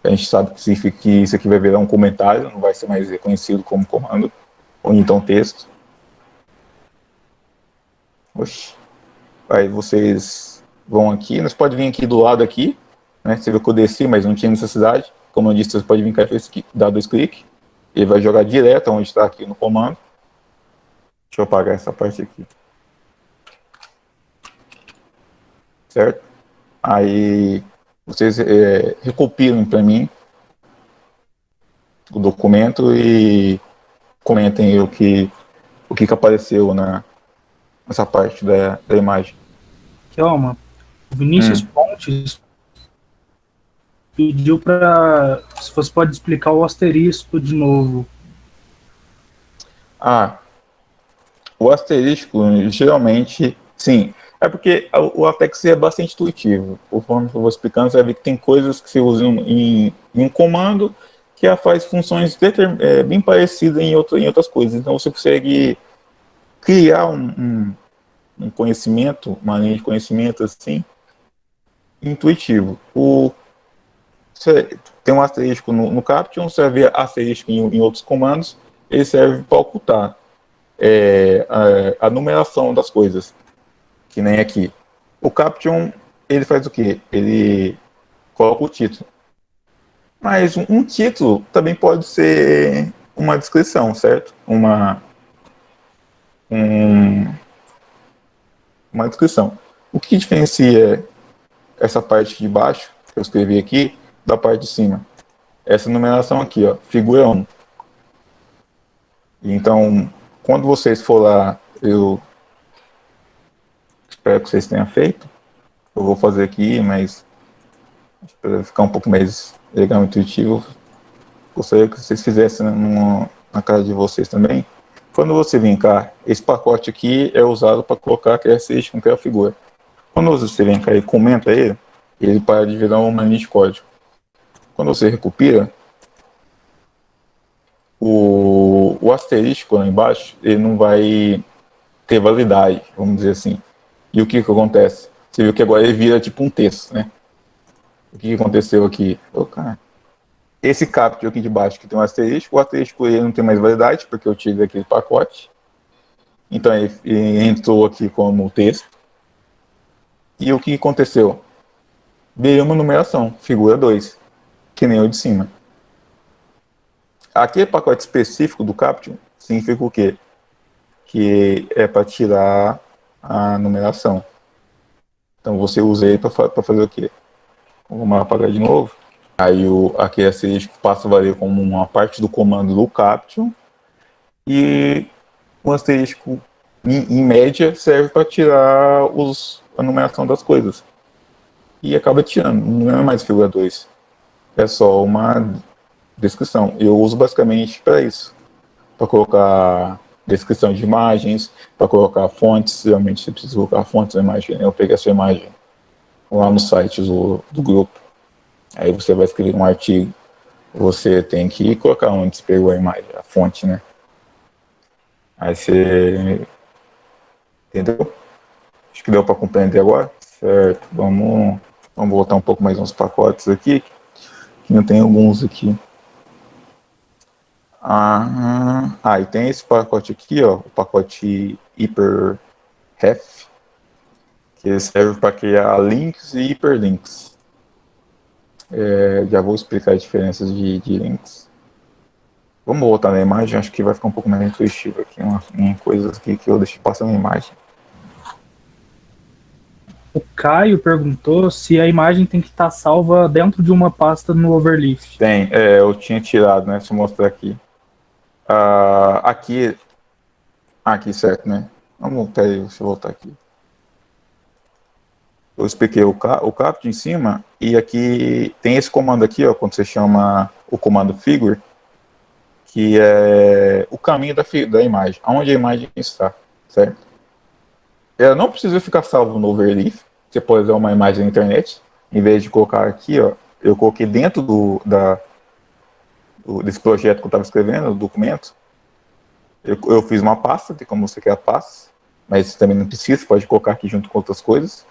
a gente sabe que significa que isso aqui vai virar um comentário, não vai ser mais reconhecido como comando, ou então texto. Oxi. Aí vocês vão aqui, nós podem vir aqui do lado aqui, né? Você viu que eu desci, mas não tinha necessidade. Como eu disse, você pode vir cá e dar 2 cliques. Ele vai jogar direto onde está aqui no comando. Deixa eu apagar essa parte aqui. Certo? Aí vocês recopilam para mim o documento e comentem o que apareceu nessa parte da imagem. Kelma, o Vinícius Pontes pediu para se você pode explicar o asterisco de novo. O asterisco, geralmente, sim. É porque o LaTeX é bastante intuitivo. Conforme eu vou explicando, você vai ver que tem coisas que se usam em um comando que faz funções bem parecidas em outras coisas. Então você consegue criar um conhecimento, uma linha de conhecimento assim, intuitivo. Você tem um asterisco no caption, você vai ver asterisco em outros comandos, ele serve para ocultar a numeração das coisas, que nem aqui. O caption, ele faz o quê? Ele coloca o título. Mas um título também pode ser uma descrição, certo? Uma descrição. O que diferencia essa parte de baixo, que eu escrevi aqui, da parte de cima? Essa numeração aqui, ó, figura 1. Então, quando vocês for lá, eu espero que vocês tenham feito. Eu vou fazer aqui, mas para ficar um pouco mais legal e intuitivo, gostaria que vocês fizessem na casa de vocês também. Quando você vem cá, esse pacote aqui é usado para colocar a característica com aquela figura. Quando você vem cá e comenta ele para de virar uma linha de código. Quando você recupera, o asterisco lá embaixo, ele não vai ter validade, vamos dizer assim. E o que acontece? Você viu que agora ele vira tipo um texto, né? O que aconteceu aqui? Cara, esse captcha aqui de baixo que tem um asterisco, o asterisco ele não tem mais validade, porque eu tirei daquele pacote. Então ele entrou aqui como texto. E o que aconteceu? Veio uma numeração, figura 2, que nem o de cima. Aquele pacote específico do captcha significa o quê? Que é para tirar a numeração. Então você usa ele para fazer o quê? Vamos apagar de novo. Aí aquele asterisco passa a valer como uma parte do comando do captcha. E o asterisco, em média, serve para tirar a numeração das coisas. E acaba tirando, não é mais figura 2. É só uma descrição. Eu uso basicamente para isso. Para colocar descrição de imagens, para colocar fontes. Realmente você precisa colocar fontes na imagem. Eu peguei a sua imagem lá no site do grupo. Aí você vai escrever um artigo. Você tem que colocar onde você pegou a imagem, a fonte, né? Aí você... Entendeu? Acho que deu para compreender agora. Certo, vamos voltar um pouco mais uns pacotes aqui. Que não tem alguns aqui. E tem esse pacote aqui, ó, o pacote hyperref, que serve para criar links e hiperlinks. Já vou explicar as diferenças de links. Vamos voltar na imagem, acho que vai ficar um pouco mais intuitivo aqui, em coisas aqui que eu deixei passando na imagem. O Caio perguntou se a imagem tem que estar salva dentro de uma pasta no Overleaf. Tem, eu tinha tirado, né? Deixa eu mostrar aqui. Aqui, certo, né? Deixa eu voltar aqui. Eu expliquei o captcha em cima, e aqui tem esse comando aqui, ó, quando você chama o comando figure, que é o caminho da imagem, aonde a imagem está, certo? Ela não precisa ficar salvo no Overleaf. Você pode usar uma imagem na internet, em vez de colocar aqui, ó, eu coloquei dentro desse projeto que eu estava escrevendo, do documento. Eu fiz uma pasta, tem como você quer a pasta, mas também não precisa, você pode colocar aqui junto com outras coisas.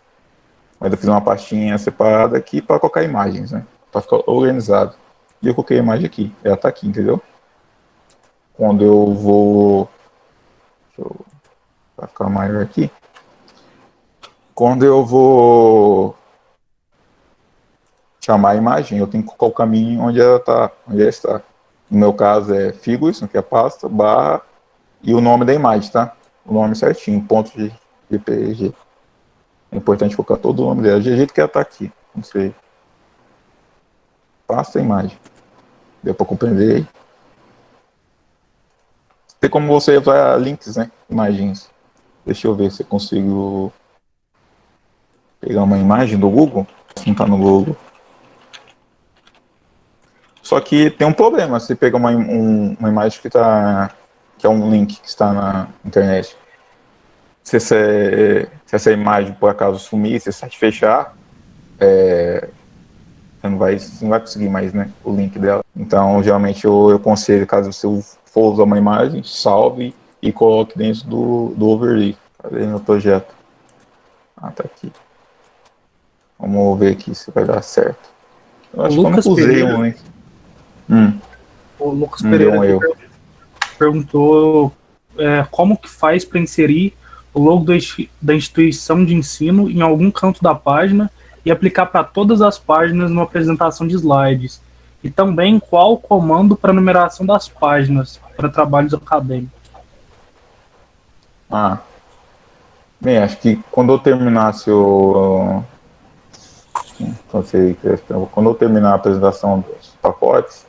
Mas eu fiz uma pastinha separada aqui para colocar imagens, né? Para ficar organizado. E eu coloquei a imagem aqui, ela está aqui, entendeu? Quando eu vou... Para ficar maior aqui. Quando eu vou chamar a imagem, eu tenho que colocar o caminho onde ela está. No meu caso é figures, que é pasta, barra, e o nome da imagem, tá? O nome certinho, ponto de JPG. É importante colocar todo o nome dela, do jeito que ela está aqui. Não sei. Pasta a imagem. Deu para compreender aí? Tem como você usar links, né? Imagens. Deixa eu ver se eu consigo pegar uma imagem do Google. Não está no Google. Só que tem um problema, se pegar uma imagem que é um link que está na internet. Se essa imagem por acaso sumir, se o site fechar, você não vai conseguir mais, né, o link dela. Então, geralmente eu aconselho, caso você for usar uma imagem, salve e coloque dentro do Overleaf. Cadê meu projeto? Tá aqui. Vamos ver aqui se vai dar certo. Eu acho que eu não usei um link. O Lucas Pereira perguntou como que faz para inserir o logo da instituição de ensino em algum canto da página e aplicar para todas as páginas numa apresentação de slides. E também qual o comando para numeração das páginas para trabalhos acadêmicos. Bem, acho que quando eu terminasse quando eu terminar a apresentação dos pacotes,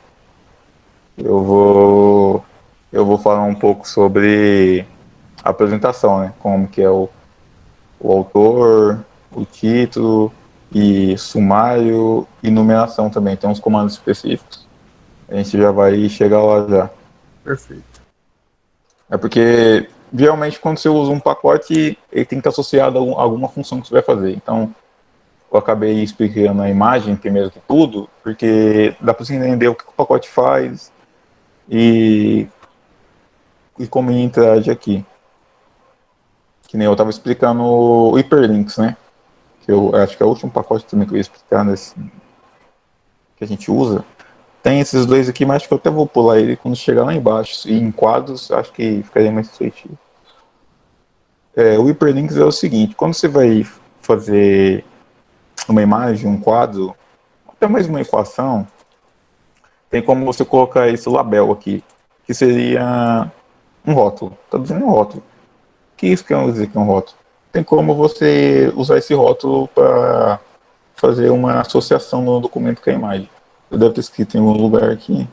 eu vou falar um pouco sobre a apresentação, né? Como que é o autor, o título, e sumário e numeração também. Tem uns comandos específicos. A gente já vai chegar lá já. Perfeito. É porque, geralmente, quando você usa um pacote, ele tem que estar associado a alguma função que você vai fazer. Então, eu acabei explicando a imagem primeiro que tudo, porque dá para você entender o que o pacote faz e como ele interage aqui. Que nem eu estava explicando o Hyperlinks, né? Que eu acho que é o último pacote também que eu ia explicar que a gente usa. Tem esses dois aqui, mas acho que eu até vou pular ele quando chegar lá embaixo. E em quadros, acho que ficaria mais efetivo. O Hyperlinks é o seguinte, quando você vai fazer uma imagem, um quadro, até mais uma equação, tem como você colocar esse label aqui, que seria um rótulo. Está dizendo um rótulo. O que isso quer dizer que é um rótulo? Tem como você usar esse rótulo para fazer uma associação no documento com a imagem. Eu deve ter escrito em algum lugar aqui.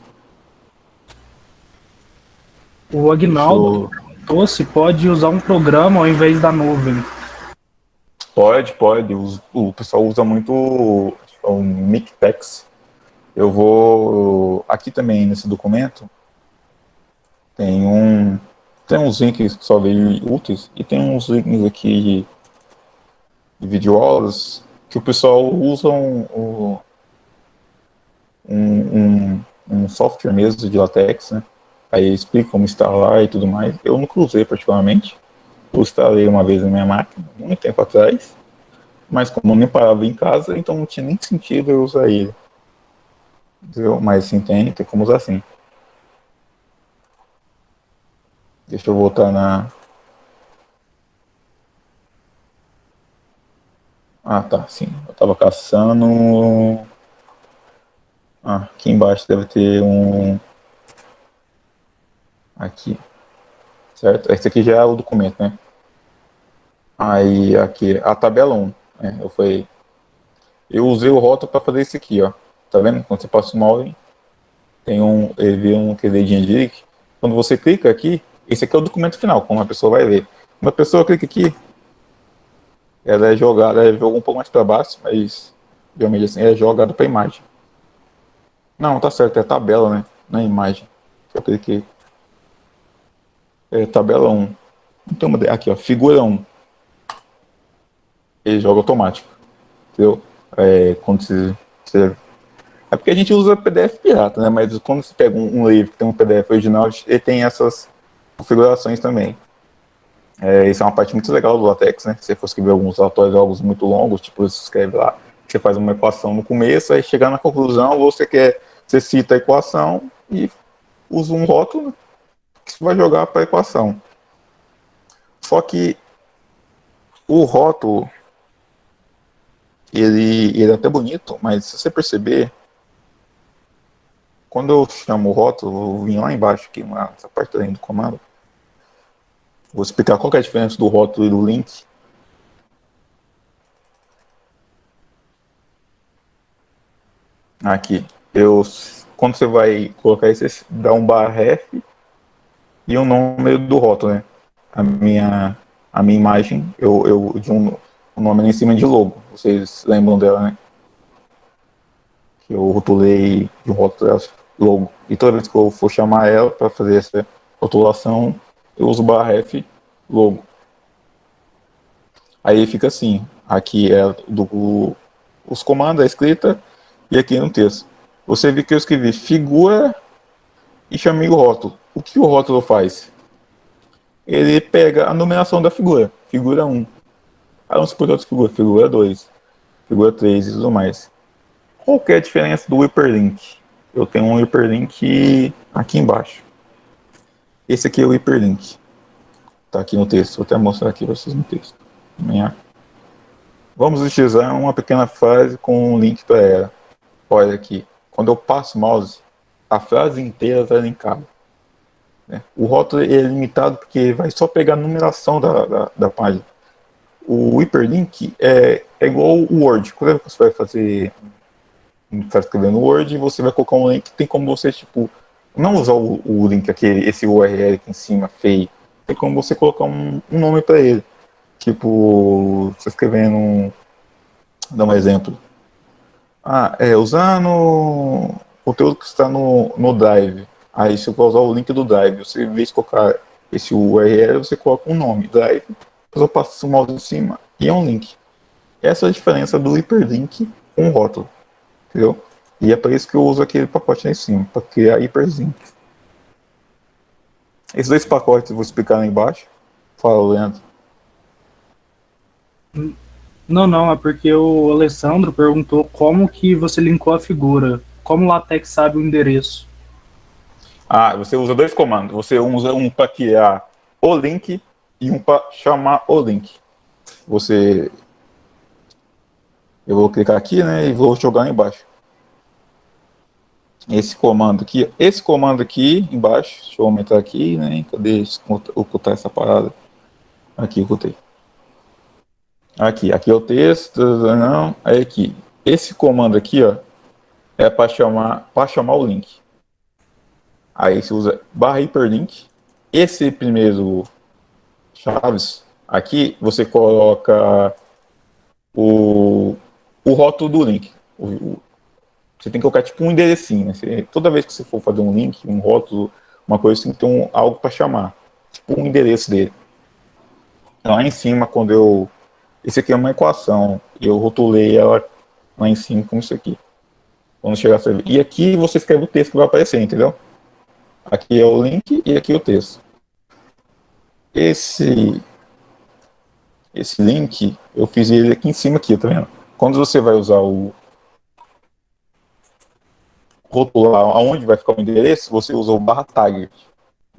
O Agnaldo perguntou se pode usar um programa ao invés da nuvem. Pode. O pessoal usa muito o Mictex. Eu vou... Aqui também, nesse documento, tem uns links que só veio úteis, e tem uns links aqui de videoaulas que o pessoal usa um software mesmo de LaTeX, né? Aí explica como instalar e tudo mais. Eu nunca usei particularmente. Eu instalei uma vez na minha máquina, muito tempo atrás, mas como eu nem parava em casa, então não tinha nem sentido eu usar ele. Entendeu? Mas sim, tem como usar sim. Deixa eu voltar na... Ah, tá, sim. Eu tava caçando... aqui embaixo deve ter um... Aqui, certo? Esse aqui já é o documento, né? Aí, aqui, a tabela 1. Eu usei o rótulo para fazer isso aqui, ó. Tá vendo? Quando você passa o mouse, tem ele vê um dedinho de clique. Quando você clica aqui, esse aqui é o documento final, como a pessoa vai ver. Quando a pessoa clica aqui, ela é jogada, ela joga um pouco mais para baixo, mas realmente assim, é jogada para imagem. Não, tá certo, é tabela, né? Não é imagem. Eu cliquei. É tabela 1. Então, aqui, ó, figura 1. Ele joga automático. Entendeu? Quando você... É porque a gente usa PDF pirata, né? Mas quando você pega um livro que tem um PDF original, ele tem essas configurações também. Isso é uma parte muito legal do LaTeX, né? Se você for escrever alguns relatórios, jogos muito longos, tipo, você escreve lá, você faz uma equação no começo, aí chegar na conclusão, você cita a equação e usa um rótulo que você vai jogar para a equação. Só que o rótulo, ele é até bonito, mas se você perceber, quando eu chamo o rótulo, eu vim lá embaixo, aqui, essa parte além do comando, vou explicar qual que é a diferença do rótulo e do link. Aqui, quando você vai colocar isso, você dá um /ref e o nome do rótulo, né? A minha imagem, de um nome em cima de logo. Vocês lembram dela, né? Que eu rotulei de um rótulo logo. E toda vez que eu for chamar ela para fazer essa rotulação, eu uso /ref logo. Aí fica assim. Aqui é os comandos, a escrita, e aqui no texto. Você viu que eu escrevi figura e chamei o rótulo. O que o rótulo faz? Ele pega a numeração da figura. Figura 1. Vamos supor outra figura. Figura 2. Figura 3 e tudo mais. Qual que é a diferença do hyperlink? Eu tenho um hyperlink aqui embaixo. Esse aqui é o hyperlink. Tá aqui no texto. Vou até mostrar aqui para vocês no texto. Vamos utilizar uma pequena frase com um link para ela. Olha aqui. Quando eu passo o mouse, a frase inteira está linkada. O rótulo é limitado porque vai só pegar a numeração da página. O hyperlink é igual o Word. Quando você vai fazer... Está escrevendo Word e você vai colocar um link, tem como você, tipo, não usar o link aqui, esse URL aqui em cima, feio. Tem como você colocar um nome para ele. Tipo, você escrevendo... Dá um exemplo. Usando conteúdo que está no Drive. Aí você vai usar o link do Drive. Você, em vez de colocar Esse URL você coloca um nome, drive, depois eu passo o mouse em cima e é um link. Essa é a diferença do hiperlink com o rótulo, entendeu? E é para isso que eu uso aquele pacote lá em cima, para criar hiperlinks. Esses dois pacotes eu vou explicar lá embaixo. Fala, Leandro. Não, é porque o Alessandro perguntou como que você linkou a figura. Como o LaTeX sabe o endereço? Você usa dois comandos. Você usa um para criar o link e um para chamar o link. Eu vou clicar aqui, né, e vou jogar lá embaixo. Esse comando aqui embaixo, deixa eu aumentar aqui, né, cadê ocultar essa parada? Aqui, ocultei. Aqui é o texto, não, aí aqui. Esse comando aqui, ó, é para chamar o link. Aí você usa /hiperlink. Esse primeiro chaves aqui, você coloca o rótulo do link. Você tem que colocar tipo um enderecinho, né? Toda vez que você for fazer um link, um rótulo, uma coisa, você tem que ter algo para chamar. Tipo um endereço dele. Lá em cima, esse aqui é uma equação. Eu rotulei ela lá em cima como isso aqui. Quando chegar a servir. E aqui você escreve o texto que vai aparecer, entendeu? Aqui é o link e aqui é o texto. Esse link, eu fiz ele aqui em cima aqui, tá vendo? Quando você vai usar o rotular aonde vai ficar o endereço, você usa o /target,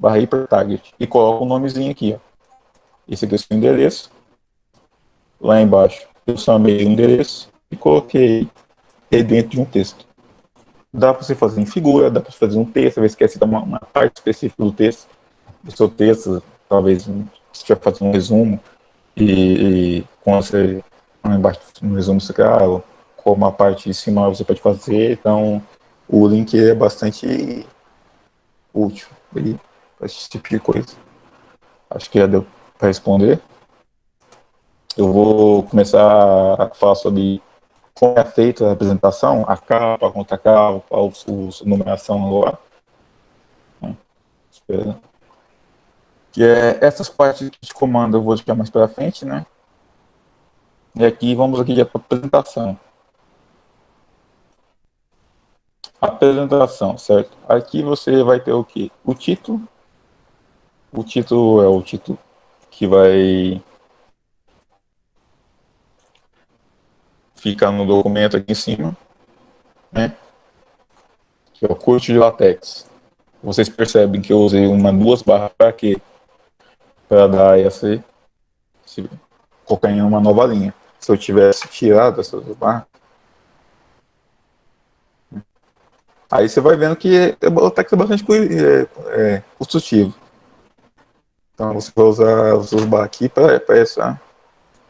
/hypertarget e coloca o nomezinho aqui, ó. Esse aqui é o seu endereço. Lá embaixo eu chamei o endereço e coloquei ele dentro de um texto. Dá para você fazer em figura, dá para fazer um texto, às vezes quer citar uma parte específica do texto, do seu texto, talvez se estiver fazendo um resumo e quando você lá embaixo no resumo você quer, como a parte de cima você pode fazer, então o link é bastante útil para esse tipo de coisa. Acho que já deu para responder. Eu vou começar a falar sobre como é feita a apresentação, a capa, a contracapa, a numeração agora. Espera. Que é essas partes de comando eu vou deixar mais para frente, né? E aqui vamos aqui já para a apresentação. Apresentação, certo? Aqui você vai ter o quê? O título. O título é o título que vai ficar no documento aqui em cima, né? Que é o curso de LaTeX. Vocês percebem que eu usei duas barras para quê? Para dar colocar em uma nova linha. Se eu tivesse tirado essas barras, aí você vai vendo que o LaTeX é bastante construtivo. Então você vai usar os seus barras aqui para essa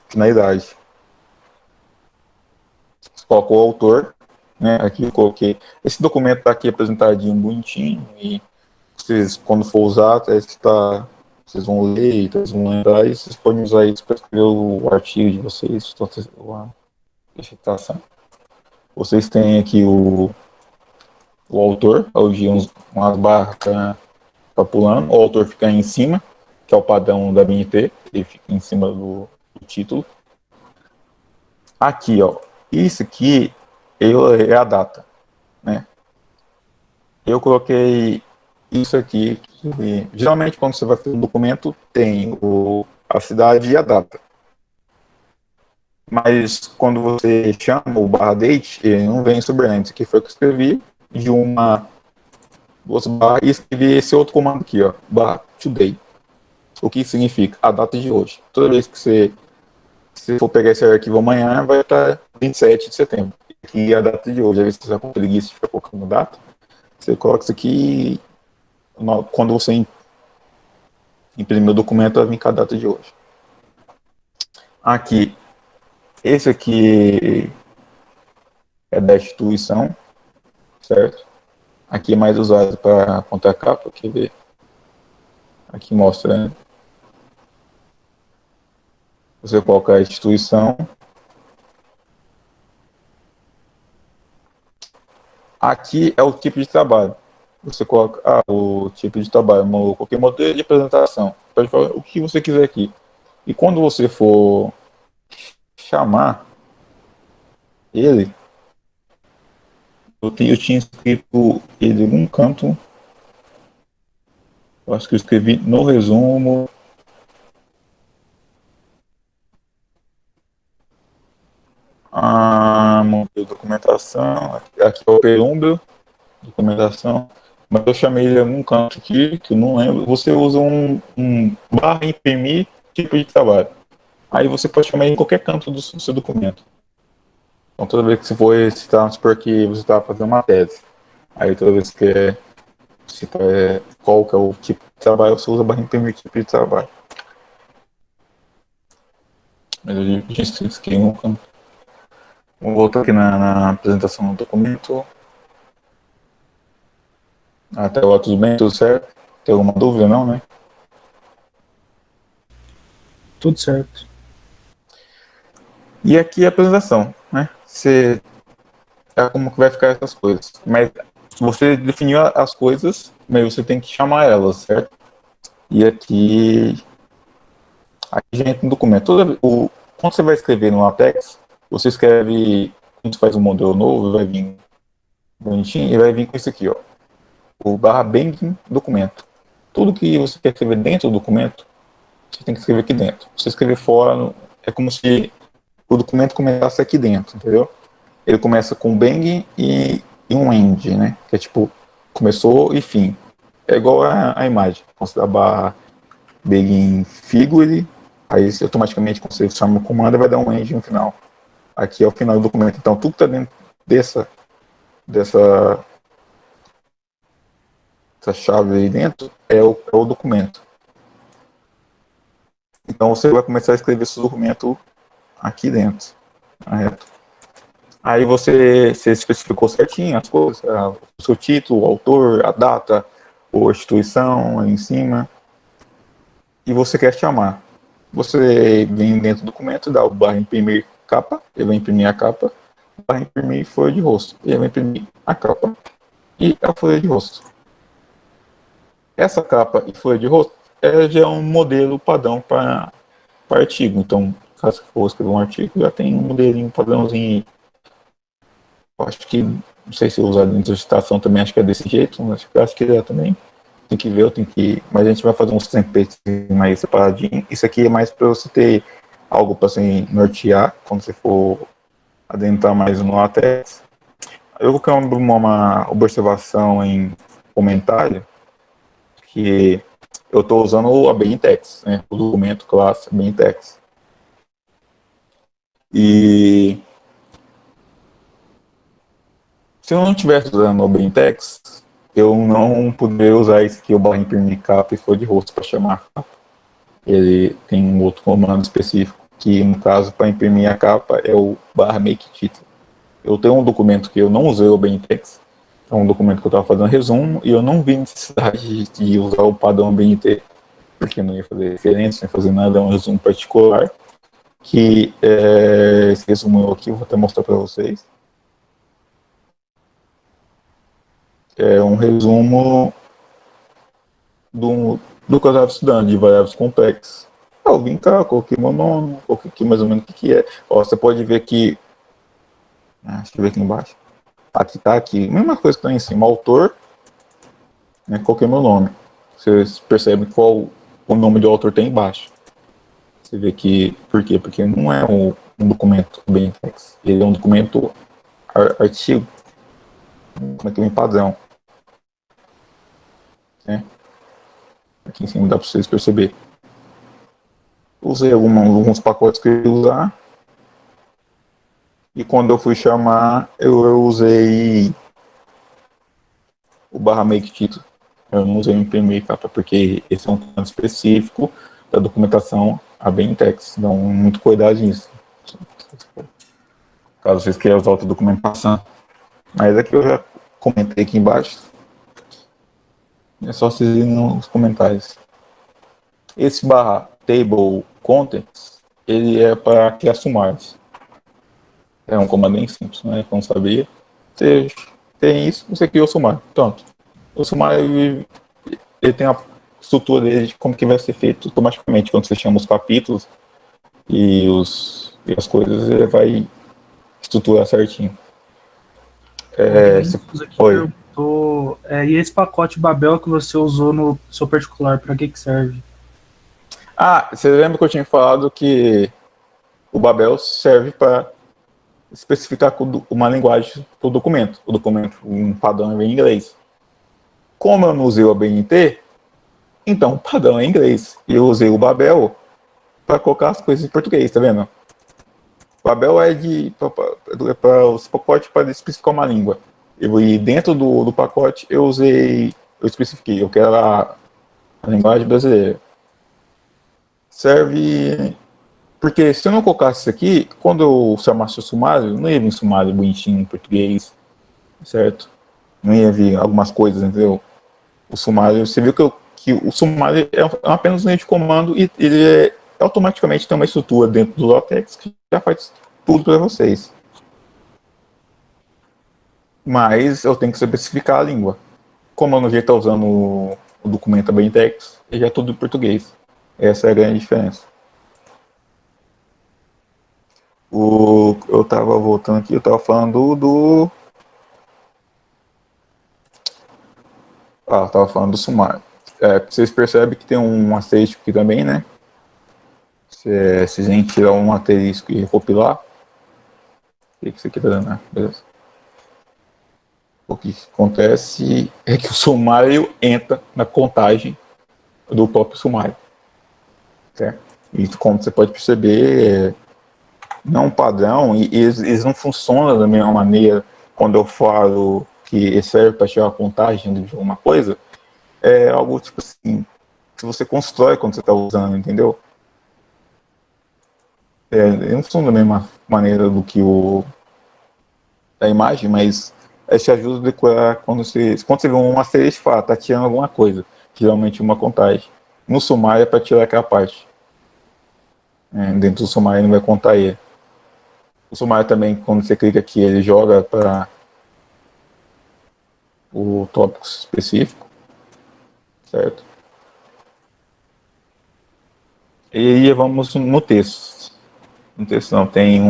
finalidade. Você coloca o autor, né? Aqui eu coloquei. Esse documento está aqui apresentadinho, bonitinho, e vocês, quando for usar, vocês vão ler, vocês vão lembrar, e vocês podem usar isso para escrever o artigo de vocês, a dissertação. Vocês têm aqui o autor, onde umas barras tá pulando, o autor fica em cima, que é o padrão da BNT, ele fica em cima do título. Aqui, ó, isso aqui é a data, né? Eu coloquei isso aqui, geralmente quando você vai fazer um documento, tem a cidade e a data. Mas quando você chama o /date, ele não vem sobreantes. Isso aqui foi o que eu escrevi de duas barras e escrevi esse outro comando aqui, ó, /today. O que significa? A data de hoje. Toda vez que se for pegar esse arquivo amanhã, vai estar 27 de setembro. Aqui é a data de hoje. Às vezes você vai com preguiça de ficar colocando data. Você coloca isso aqui, quando você imprimir o documento, vai vir com a data de hoje. Aqui, esse aqui é da instituição, certo? Aqui é mais usado para contracapa, quer ver? Aqui mostra, né? Você coloca a instituição. Aqui é o tipo de trabalho. você coloca o tipo de trabalho, qualquer modelo de apresentação. Pode falar o que você quiser aqui. E quando você for chamar ele, eu tinha escrito ele em algum canto. Eu acho que eu escrevi no resumo. Montei documentação. Aqui é o Perumbro, documentação. Mas eu chamei ele em algum canto aqui, que eu não lembro. Você usa um barra imprimir tipo de trabalho. Aí você pode chamar ele em qualquer canto do seu documento. Então toda vez que você for citar, vamos supor que você está fazendo uma tese. Aí toda vez que quer citar qual que é o tipo de trabalho, você usa barra imprimir tipo de trabalho. Mas eu já escrevi isso aqui em um canto. Vamos voltar aqui na apresentação do documento. Até lá tudo bem, tudo certo? Tem alguma dúvida não, né? Tudo certo. E aqui a apresentação, né? Você é como que vai ficar essas coisas. Mas você definiu as coisas, mas você tem que chamar elas, certo? E aqui já entra no documento. Quando você vai escrever no LaTeX, você escreve, quando você faz um modelo novo, vai vir bonitinho e vai vir com isso aqui, ó. O barra banking documento. Tudo que você quer escrever dentro do documento, você tem que escrever aqui dentro. Se você escrever fora, é como se o documento começasse aqui dentro, entendeu? Ele começa com bang e um end, né? Que é tipo, começou e fim. É igual a imagem. Então você dá barra bang figure, aí automaticamente quando você chama o comando vai dar um end no final. Aqui é o final do documento. Então tudo que está dentro dessa chave aí dentro é o documento. Então você vai começar a escrever seu documento aqui dentro. Correto? Aí você especificou certinho as coisas, o seu título, o autor, a data, ou a instituição ali em cima. E você quer chamar. Você vem dentro do documento, dá o barra imprimir capa, ele vai imprimir a capa, barra imprimir folha de rosto, ele vai imprimir a capa e a folha de rosto. Essa capa e folha de rosto já é um modelo padrão para artigo. Então, caso você for escrever um artigo, já tem um modelinho padrãozinho. Eu acho que, não sei se usar dentro de citação também, acho que é desse jeito, mas acho que é também. Tem que ver, mas a gente vai fazer uns templates mais separadinho. Isso aqui é mais para você ter algo para se nortear quando você for adentrar mais no LaTeX. Eu vou colocar uma observação em comentário que eu estou usando a BNTeX, né? O documento classe BNTeX. E se eu não estivesse usando o BNTeX, eu não poderia usar esse aqui, o barra imprimir capa e folha de rosto para chamar a capa. Ele tem um outro comando específico, que no caso, para imprimir a capa, é o barra make título. Eu tenho um documento que eu não usei o BNTeX, é um documento que eu estava fazendo resumo, e eu não vi necessidade de usar o padrão BNT, porque não ia fazer referência, não ia fazer nada, é um resumo particular, que esse resumo aqui eu vou até mostrar para vocês. É um resumo do que eu estava estudando, de variáveis complexas. Eu vim cá, coloquei meu nome, coloquei aqui mais ou menos o que é. Ó, você pode ver que. Deixa eu ver aqui embaixo. Aqui tá aqui. Mesma coisa que está em cima. Autor. Né, coloquei meu nome. Vocês percebem qual o nome do autor tem embaixo. Você vê que. Por quê? Porque não é um documento bem texto. Ele é um documento artigo. Um documento bem padrão. Né? Aqui em cima dá para vocês perceberem. Usei alguns pacotes que eu ia usar. E quando eu fui chamar, eu usei o barra make título. Eu não usei o imprimir capa, porque esse é um tema específico da documentação a BNTeX. Então, muito cuidado nisso. Caso vocês queiram usar outra documentação. Mas aqui eu já comentei aqui embaixo. É só vocês irem nos comentários. Esse barra table contents, ele é para criar sumários. É um comando bem simples, né? Como sabia. Você tem isso, você criou o sumário. Pronto. O sumário ele tem a estrutura dele de como que vai ser feito automaticamente. Quando você chama os capítulos e as coisas, ele vai estruturar certinho. Oi. E esse pacote Babel que você usou no seu particular, para que serve? Você lembra que eu tinha falado que o Babel serve para especificar uma linguagem para o documento. O documento, um padrão é em inglês. Como eu não usei o ABNT, então o padrão é em inglês. E eu usei o Babel para colocar as coisas em português, tá vendo? O Babel é para os pacotes para especificar uma língua. E dentro do pacote eu especifiquei, eu quero a linguagem brasileira. Serve porque se eu não colocasse isso aqui, quando eu chamasse o sumário, não ia vir sumário bonitinho em português, certo? Não ia vir algumas coisas, entendeu? O sumário, você viu que o sumário é apenas um linha de comando e ele automaticamente tem uma estrutura dentro do LaTeX que já faz tudo para vocês. Mas eu tenho que especificar a língua. Como eu não já estou usando o documento ABNTeX, ele já é tudo em português. Essa é a grande diferença. Eu estava voltando aqui, eu estava falando do... eu estava falando do sumário. Vocês percebem que tem um asterisco aqui também, né? Se a gente tirar um asterisco e recopilar, o que isso aqui está dando, né? Beleza. O que acontece é que o sumário entra na contagem do próprio sumário. Certo? E como você pode perceber, não é um padrão, e eles não funcionam da mesma maneira quando eu falo que serve para tirar a contagem de alguma coisa. É algo tipo assim, que você constrói quando você está usando, entendeu? Ele não funciona da mesma maneira do que a imagem, mas te ajuda a decorar quando você vê um asterisco, fala, tá tirando alguma coisa, geralmente uma contagem. No sumário é para tirar aquela parte. Dentro do sumário ele vai contar ele. O sumário também, quando você clica aqui, ele joga para o tópico específico, certo? E aí vamos no texto. No texto não, tem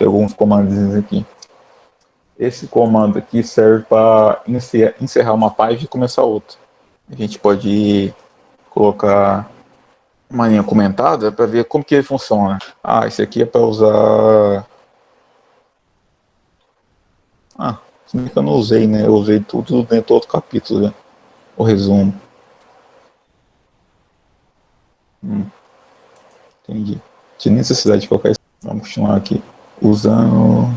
alguns comandos aqui. Esse comando aqui serve para encerrar uma página e começar outra. A gente pode colocar uma linha comentada para ver como que ele funciona. Esse aqui é para usar... se bem que eu não usei, né? Eu usei tudo dentro do outro capítulo, né? O resumo. Entendi. Tinha necessidade de colocar isso. Vamos continuar aqui. Usando...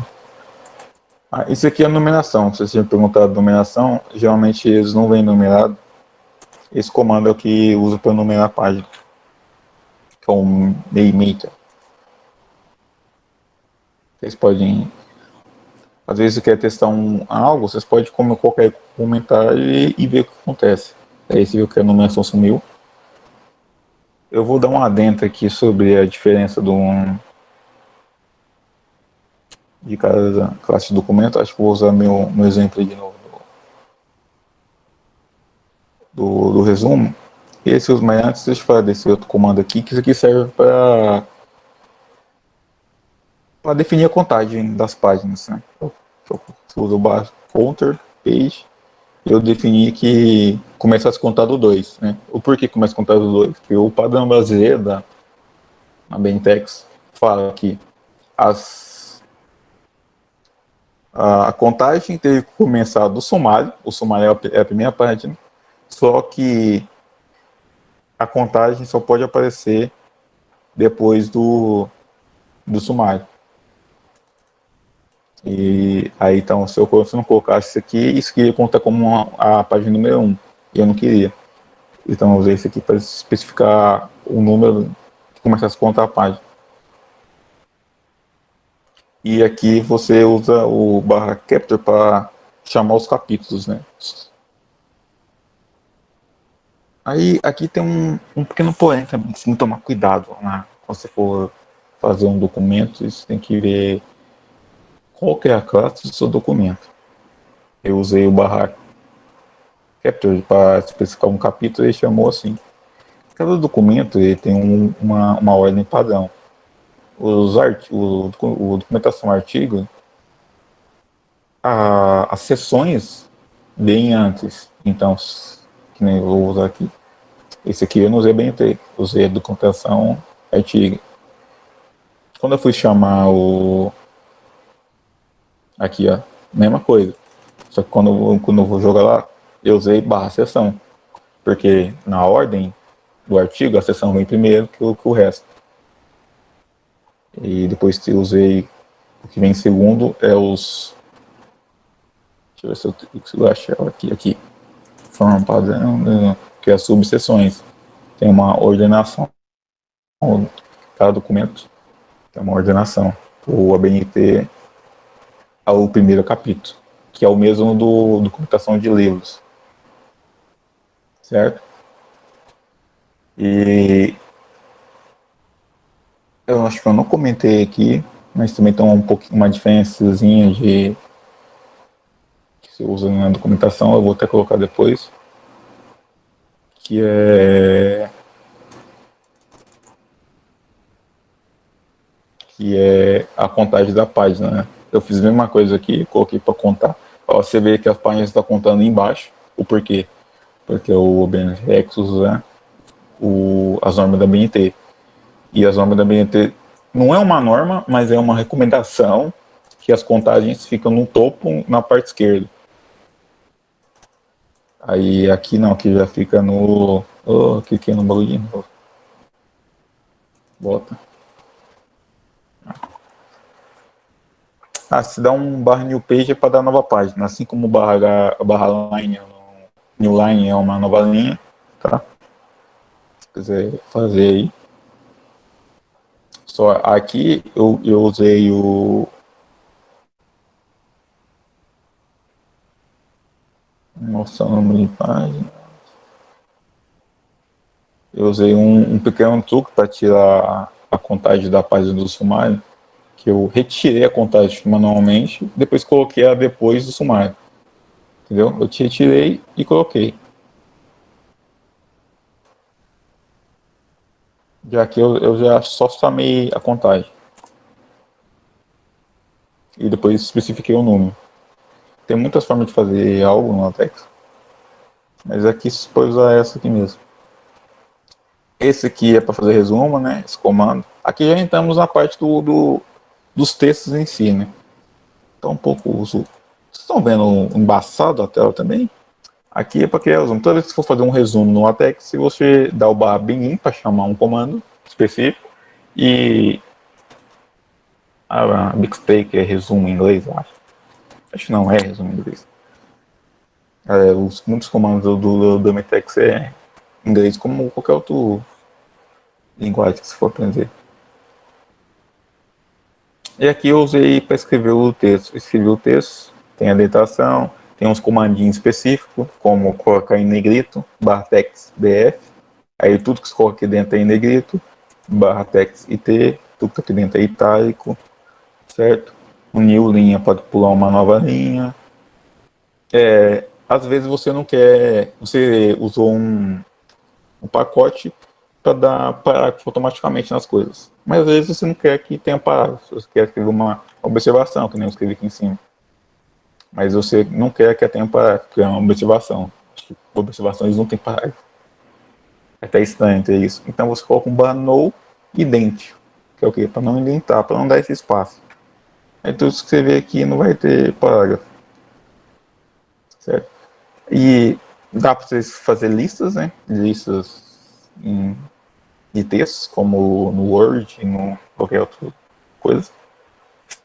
isso aqui é a numeração. Se você tinha perguntado a numeração, geralmente eles não vêm numerado. Esse comando é o que usa para numerar a página. Que é um name-maker. Vocês podem... Às vezes você quer testar algo, vocês podem qualquer comentário e ver o que acontece. Aí você viu que a numeração sumiu. Eu vou dar um adendo aqui sobre a diferença de cada classe de documento. Acho que vou usar meu exemplo de novo do resumo. Mas antes, deixa eu falar desse outro comando aqui, que isso aqui serve para definir a contagem das páginas, né? Eu uso o counter page. Eu defini que começa a se contar do 2, né? O porquê começa a contar do 2? Porque o padrão brasileiro da ABNTeX fala que a contagem teve que começar do sumário. O sumário é a primeira página, só que a contagem só pode aparecer depois do sumário. E aí, então, se eu não colocasse isso aqui ia contar como a página número 1, e eu não queria. Então eu usei isso aqui para especificar o número que começasse a contar a página. E aqui você usa o /capture para chamar os capítulos, né? Aí aqui tem um pequeno porém também, você tem que tomar cuidado, né? Quando você for fazer um documento, você tem que ver qual que é a classe do seu documento. Eu usei o Capture, para especificar um capítulo, ele chamou assim. Cada documento ele tem uma ordem padrão. O documentação artigo, as sessões bem antes. Então, que nem eu vou usar aqui. Esse aqui eu não usei BNT, usei a documentação artigo. Quando eu fui chamar aqui, ó, mesma coisa. Só que quando eu vou jogar lá, eu usei /seção. Porque na ordem do artigo, a seção vem primeiro que o resto. E depois que eu usei o que vem em segundo é os... Deixa eu ver se eu consigo achar aqui. Forma padrão, que é as subseções. Tem uma ordenação. Cada documento tem uma ordenação. O ABNT é o primeiro capítulo, que é o mesmo do documentação de livros. Certo? E eu acho que eu não comentei aqui, mas também tem uma diferençazinha de que se usa na documentação, eu vou até colocar depois, que é a contagem da página, né? Eu fiz a mesma coisa aqui, coloquei para contar. Ó, você vê que as páginas estão contando embaixo, o porquê? Porque o OBNT usa as normas da BNT. E as normas da BNT não é uma norma, mas é uma recomendação que as contagens ficam no topo, na parte esquerda. Aí aqui não, aqui já fica no... Oh, cliquei no bagulho. Bota. Se dá um /new page é para dar nova página, assim como barra line, new line é uma nova linha, tá? Se quiser fazer aí. Só aqui eu usei nossa, nome de página. Eu usei um pequeno truque para tirar a contagem da página do sumário, que eu retirei a contagem manualmente, depois coloquei ela depois do sumário. Entendeu? Eu te retirei e coloquei. Já que eu já só chamei a contagem. E depois especifiquei o número. Tem muitas formas de fazer algo no LaTeX. Mas aqui se pode usar essa aqui mesmo. Esse aqui é para fazer resumo, né? Esse comando. Aqui já entramos na parte dos textos em si, né? Então um pouco uso. Vocês estão vendo embaçado a tela também? Aqui é para criar resumo. Toda vez que for fazer um resumo no LaTeX, se você dá o /bin para chamar um comando específico e a Bixtake é resumo em inglês, eu acho. Acho que não é resumo em inglês. Muitos comandos do MTX é em inglês, como qualquer outro linguagem que você for aprender. E aqui eu usei para escrever o texto. Escrevi o texto, tem a datação, tem uns comandinhos específicos, como colocar em negrito, /text df. Aí tudo que você coloca aqui dentro é em negrito, /text it, tudo que aqui dentro é itálico, certo? O new linha pode pular uma nova linha. Às vezes você não quer, você usou um pacote para dar parágrafo automaticamente nas coisas. Mas às vezes você não quer que tenha parágrafo, você quer escrever uma observação, que nem eu escrevi aqui em cima. Mas você não quer que tenha parágrafo, porque é uma observação. Observações não tem parágrafo. É até estranho ter isso. Então você coloca um /no idêntico, que é o quê? Para não indentar, para não dar esse espaço. Aí tudo que você vê aqui não vai ter parágrafo. Certo? E dá para vocês fazer listas, né? Listas de textos, como no Word e no qualquer outra coisa.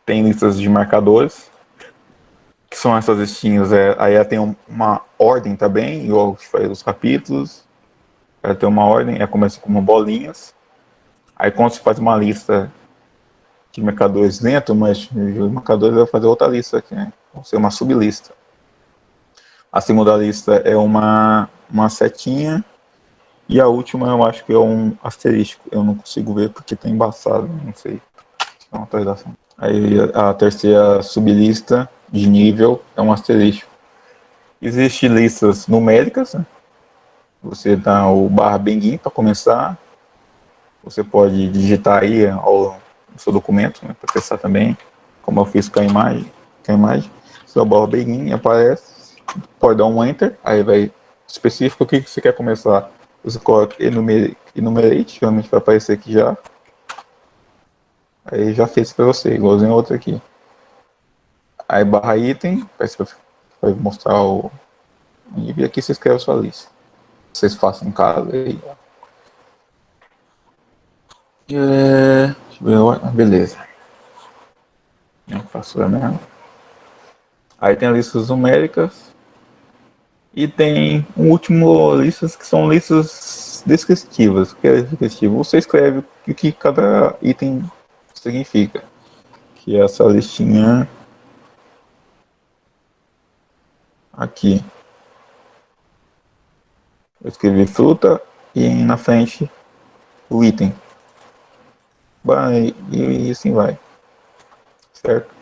Tem listas de marcadores, que são essas listinhas. Aí ela tem uma ordem também, igual que faz os capítulos. Ela tem uma ordem, ela começa com bolinhas. Aí quando você faz uma lista de marcadores dentro, mas os marcadores vai fazer outra lista aqui, né? Vai ser uma sublista. Acima da lista é uma setinha. E a última eu acho que é um asterisco. Eu não consigo ver porque tá embaçado, não sei. É uma atualização. Aí a terceira sublista de nível é um asterisco. Existem listas numéricas, né? Você dá o /begin para começar. Você pode digitar aí o seu documento, né, para testar também, como eu fiz com a imagem. Seu /begin aparece, pode dar um enter, aí vai específico o que você quer começar. Você coloca enumerate, realmente vai aparecer aqui já. Aí já fez para você, igualzinho outro aqui. Aí /item, vai mostrar o nível, e aqui você escreve a sua lista. Vocês façam em casa aí. Beleza. Eu faço mesmo. Aí tem as listas numéricas. E tem um último listas que são listas descritivas. O que é descritivo? Você escreve o que cada item significa. Que é essa listinha aqui. Eu escrevi fruta e na frente o item. E assim vai. Certo?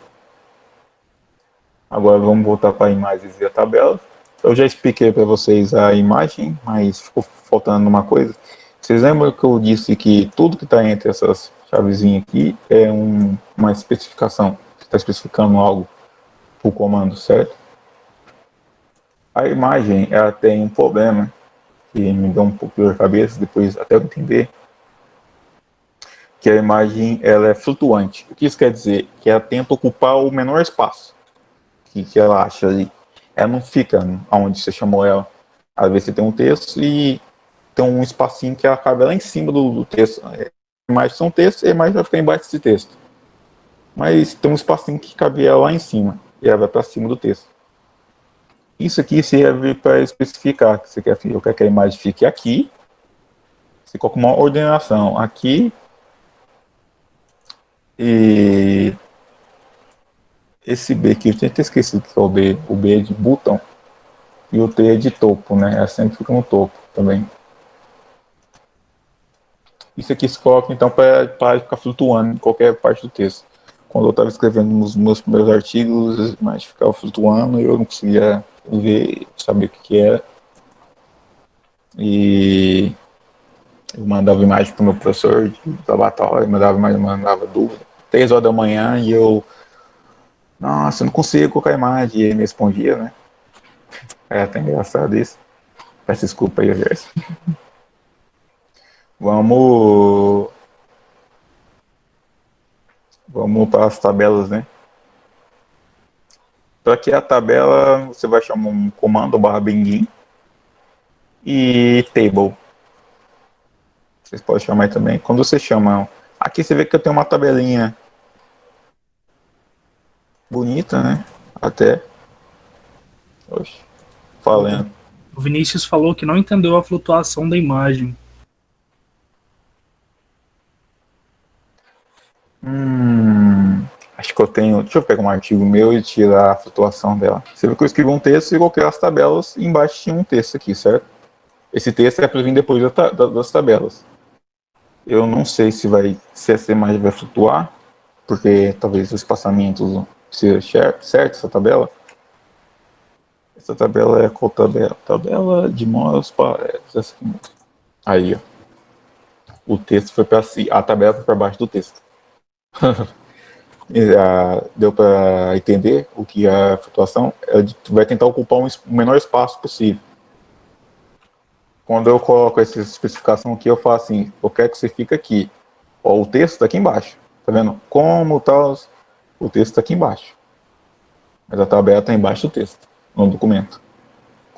Agora vamos voltar para imagens e a tabela. Eu já expliquei para vocês a imagem, mas ficou faltando uma coisa. Vocês lembram que eu disse que tudo que está entre essas chavezinhas aqui é uma especificação? Você está especificando algo para o comando, certo? A imagem, ela tem um problema que me dá um pouco de dor de cabeça, depois até eu entender, que a imagem ela é flutuante. O que isso quer dizer? Que ela tenta ocupar o menor espaço que ela acha ali. Ela não fica onde você chamou ela. Às vezes você tem um texto e tem um espacinho que ela cabe lá em cima do texto. A imagem são textos e a imagem vai ficar embaixo desse texto. Mas tem um espacinho que cabe ela lá em cima e ela vai para cima do texto. Isso aqui serve para especificar que eu quero que a imagem fique aqui. Você coloca uma ordenação aqui e esse B aqui, eu tinha até esquecido que é o B. O B é de botão e o T é de topo, né? Ela sempre fica no topo também. Isso aqui se coloca então para ficar flutuando em qualquer parte do texto. Quando eu estava escrevendo nos meus primeiros artigos, a imagem ficava flutuando e eu não conseguia ver, saber o que era. E eu mandava imagem para o meu professor de laboratório, mandava dúvida. 3 horas da manhã e eu, nossa, eu não consigo colocar imagem. E ele me respondia, né? É até engraçado isso. Peço desculpa aí, Gerson. Vamos para as tabelas, né? Para que a tabela, você vai chamar um comando /begin e table. Vocês podem chamar aí também. Quando você chama, aqui você vê que eu tenho uma tabelinha bonita, né? Até. Oxe, falando. O Vinícius falou que não entendeu a flutuação da imagem. Acho que eu tenho. Deixa eu pegar um artigo meu e tirar a flutuação dela. Você viu que eu escrevi um texto e coloquei as tabelas e embaixo tinha um texto aqui, certo? Esse texto é para vir depois das tabelas. Eu não sei se essa imagem vai flutuar, porque talvez o espaçamento seja certo, essa tabela. Essa tabela é qual tabela? Tabela de modos para essa aqui mesmo. Aí, ó. O texto foi para cima, a tabela foi para baixo do texto. Deu para entender o que é a flutuação? Vai tentar ocupar o menor espaço possível. Quando eu coloco essa especificação aqui, eu falo assim, eu quero que você fique aqui. Ó, o texto está aqui embaixo. Tá vendo? Como tal, o texto está aqui embaixo. Mas a tabela está embaixo do texto, no documento.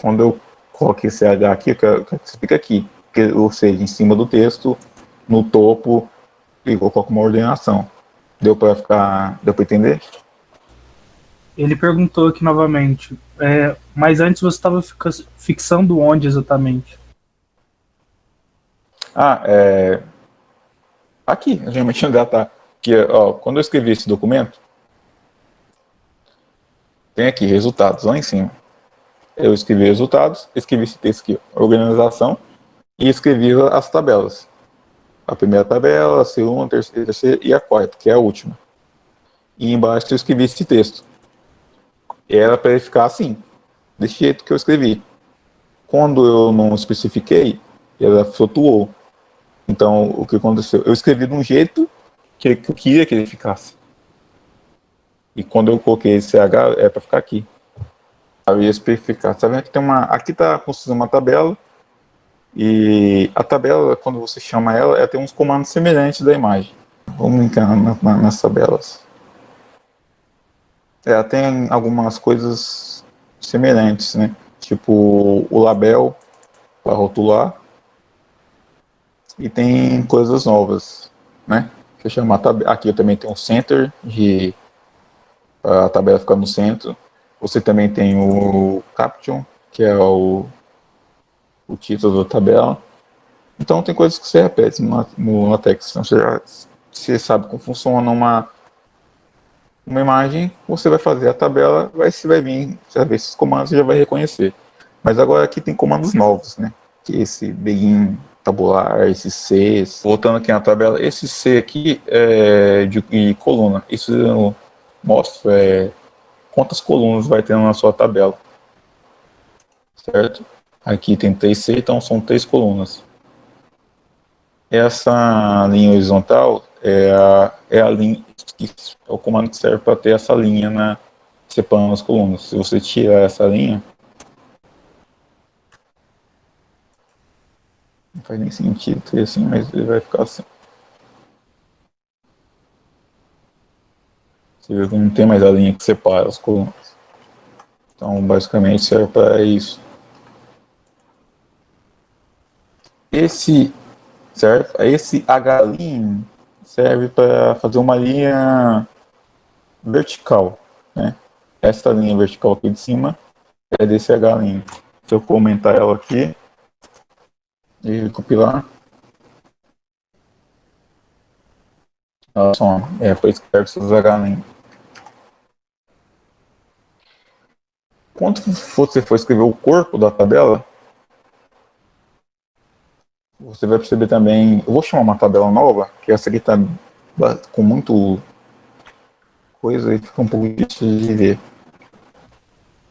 Quando eu coloco esse H aqui, eu quero que você fique aqui. Ou seja, em cima do texto, no topo, e eu coloco uma ordenação. Deu para entender? Ele perguntou aqui novamente, mas antes você estava fixando onde exatamente? Aqui, geralmente onde ela tá. Que, ó, quando eu escrevi esse documento, tem aqui resultados lá em cima. Eu escrevi resultados, escrevi esse texto aqui, organização, e escrevi as tabelas. A primeira tabela, a segunda, a terceira e a quarta, que é a última. E embaixo eu escrevi esse texto. E era para ele ficar assim. desse jeito que eu escrevi. Quando eu não especifiquei, ela flutuou. Então, o que aconteceu? Eu escrevi de um jeito que eu queria que ele ficasse. E quando eu coloquei esse H, é para ficar aqui. Eu ia especificar. Tá vendo que tem uma... Aqui está construindo uma tabela. E a tabela, quando você chama ela, ela tem uns comandos semelhantes da imagem. Vamos linkar nas tabelas. Ela tem algumas coisas semelhantes, né? Tipo o label para rotular. E tem coisas novas, né? Deixa eu chamar aqui eu também tenho um center de a tabela ficar no centro. Você também tem o caption, que é o título da tabela. Então tem coisas que você repete no LaTeX. Então você sabe como funciona uma imagem, você vai fazer a tabela, você vai vir, você vai ver esses comandos e já vai reconhecer. Mas agora aqui tem comandos novos, né? Que esse begin tabular, esse C, voltando aqui na tabela, esse C aqui é de coluna. Isso mostra quantas colunas vai ter na sua tabela. Certo? Aqui tem 3C, então são 3 colunas. Essa linha horizontal é a linha, é o comando que serve para ter essa linha separando as colunas. Se você tirar essa linha, não faz nem sentido ter assim, mas ele vai ficar assim. Você vê que não tem mais a linha que separa as colunas. Então, basicamente, serve para isso. Esse H' serve para fazer uma linha vertical, né? Essa linha vertical aqui de cima é desse H'. Se eu comentar ela aqui e compilar, olha só, foi isso que serve esses H'. Quando você for escrever o corpo da tabela, você vai perceber também. Eu vou chamar uma tabela nova, que essa aqui está com muito coisa e fica um pouco difícil de ver.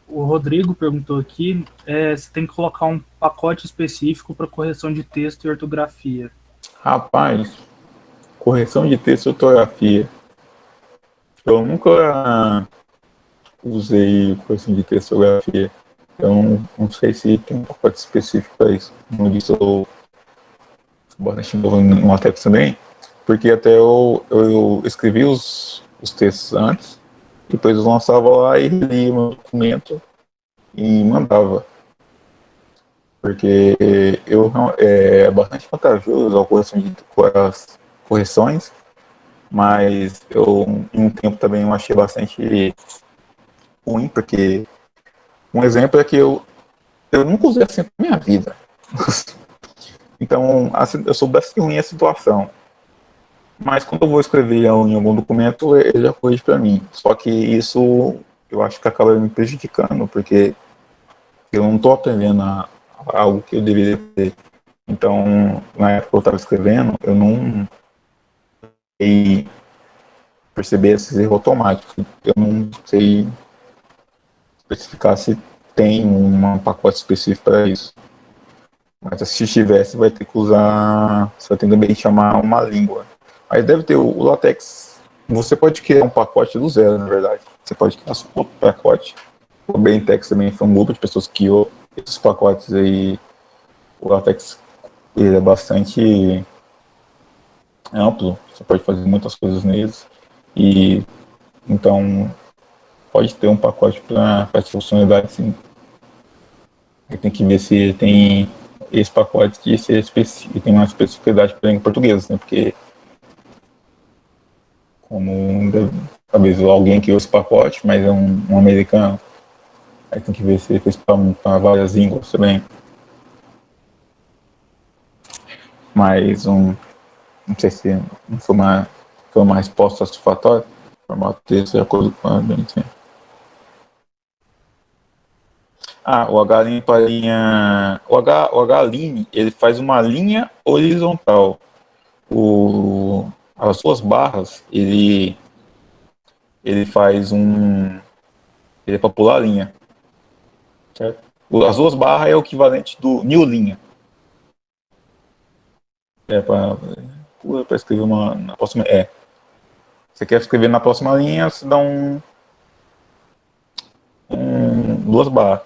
O Rodrigo perguntou aqui se tem que colocar um pacote específico para correção de texto e ortografia. Rapaz, correção de texto e ortografia. Eu nunca usei correção de texto e ortografia. Eu não sei se tem um pacote específico para isso. Como eu disse, eu sou bastante novo no LaTeX também, porque até eu escrevi os textos antes, depois eu lançava lá e lia meu documento e mandava. Porque é bastante vantajoso as correções, mas em um tempo também eu achei bastante ruim, porque um exemplo é que eu nunca usei acento na minha vida. Então, eu sou bastante ruim a situação. Mas quando eu vou escrever em algum documento, ele já corrige para mim. Só que isso eu acho que acaba me prejudicando, porque eu não estou aprendendo algo que eu deveria ter. Então, na época que eu estava escrevendo, eu não sei perceber esses erros automáticos. Eu não sei especificar se tem um pacote específico para isso. Mas se tivesse, vai ter que usar. Você vai ter que também chamar uma língua. Mas deve ter o LaTeX. Você pode criar um pacote do zero, na verdade. Você pode criar um outro pacote. O BainTeX também foi um grupo de pessoas que criou esses pacotes aí. O LaTeX ele é bastante amplo. Você pode fazer muitas coisas neles. E então pode ter um pacote para essa funcionalidade, sim. Aí tem que ver se tem esse pacote que tem uma especificidade para a língua portuguesa, né? Porque talvez alguém que usa esse pacote, mas é um americano, aí tem que ver se ele fez para várias línguas também. Mas não sei se não foi uma resposta satisfatória, formato texto de acordo com a gente. O H' para linha. O H' ele faz uma linha horizontal. As suas barras, ele faz ele é para pular a linha. certo? As duas barras é o equivalente do new linha. Para escrever na próxima. Você quer escrever na próxima linha, você dá duas barras.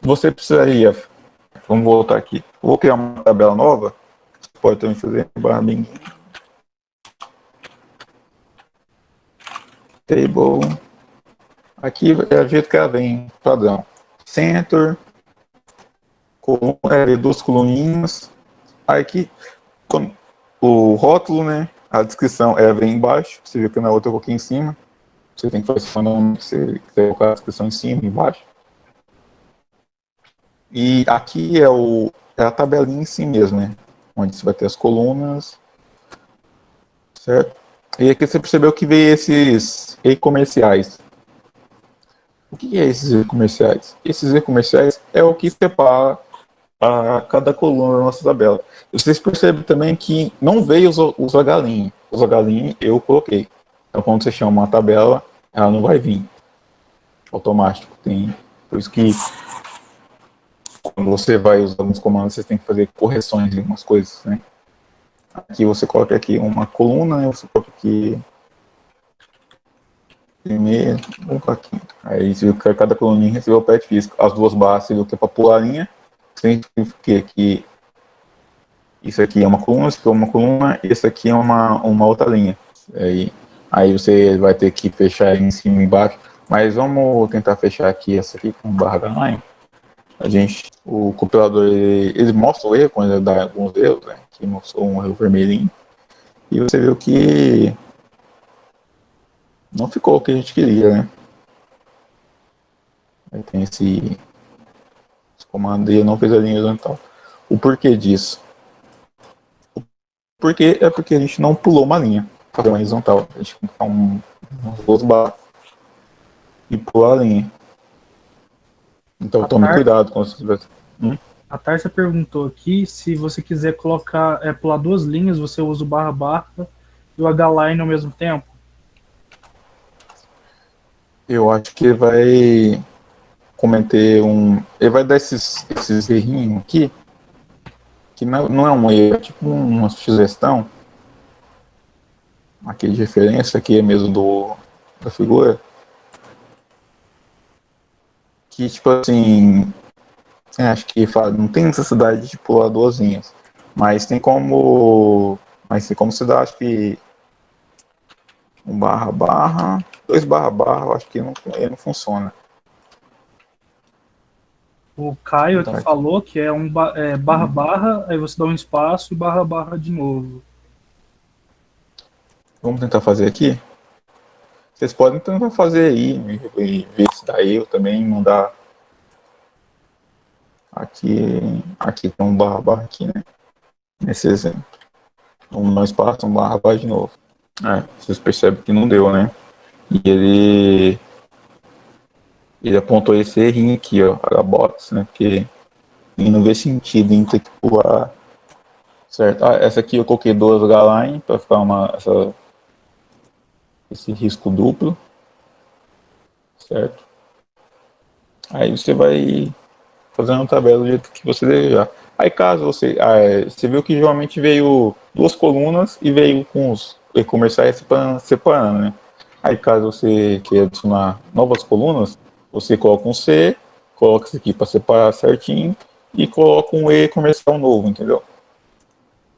Você precisaria. Vamos voltar aqui. Eu vou criar uma tabela nova. Você pode também fazer barra bem. Table. Aqui é o jeito que ela vem, padrão. Center. Duas coluninhas. Aí aqui, o rótulo, né? A descrição vem embaixo. Você viu que na outra eu coloquei em cima. Você tem que fazer o nome que você quiser colocar a descrição em cima e embaixo. E aqui é a tabelinha em si mesmo, né? Onde você vai ter as colunas. Certo? E aqui você percebeu que veio esses e-comerciais. O que é esses e-comerciais? Esses e-comerciais é o que separa a cada coluna da nossa tabela. E vocês percebem também que não veio os H-Lin. Os H-Lin eu coloquei. Então quando você chama uma tabela, ela não vai vir automático. Por isso que quando você vai usar alguns comandos, você tem que fazer correções em algumas coisas, né? Aqui você coloca aqui uma coluna, né? Você coloca aqui primeiro, vamos aqui. Aí você viu que cada coluninha recebeu o pet físico. As duas barras você viu que é para pular a linha. Significa que isso aqui é uma coluna, isso aqui é uma coluna, e isso aqui é uma outra linha. Aí você vai ter que fechar em cima e embaixo. Mas vamos tentar fechar aqui essa aqui com barra line. O compilador, ele mostra o erro quando ele dá alguns erros, né? Aqui mostrou um erro vermelhinho. E você viu que não ficou o que a gente queria, né? Aí tem esse comando e não fez a linha horizontal. O porquê disso? O porquê é porque a gente não pulou uma linha, fazer uma horizontal. A gente tem que umas duas barras e pular a linha. Então tome cuidado quando você estiver. A Tarsa perguntou aqui se você quiser pular duas linhas, você usa o barra e o H-line ao mesmo tempo. Eu acho que ele vai cometer ele vai dar esses errinhos aqui, que não é um erro, é tipo uma sugestão. Aqui de referência, aqui é mesmo da figura. Que tipo assim, acho que não tem necessidade de pular duas linhas, mas tem como se dar, acho que um barra, dois barra, eu acho que ele não funciona. O Caio aqui falou que é barra, aí você dá um espaço e barra de novo. Vamos tentar fazer aqui? Vocês podem tentar fazer aí e ver se dá erro também, mandar. Aqui tem um barra aqui, né? Nesse exemplo. Um espaço, um barra de novo. Vocês percebem que não deu, né? E ele apontou esse errinho aqui, ó, box, né? Porque não vê sentido em ter que pular. Certo? Essa aqui eu coloquei duas H-line para ficar esse risco duplo. Certo? Aí você vai fazendo uma tabela do jeito que você desejar. Aí caso você viu que geralmente veio duas colunas e veio com os e-comerciais separando, né? Aí caso você queira adicionar novas colunas, você coloca um C, coloca isso aqui para separar certinho e coloca um e-comercial novo, entendeu?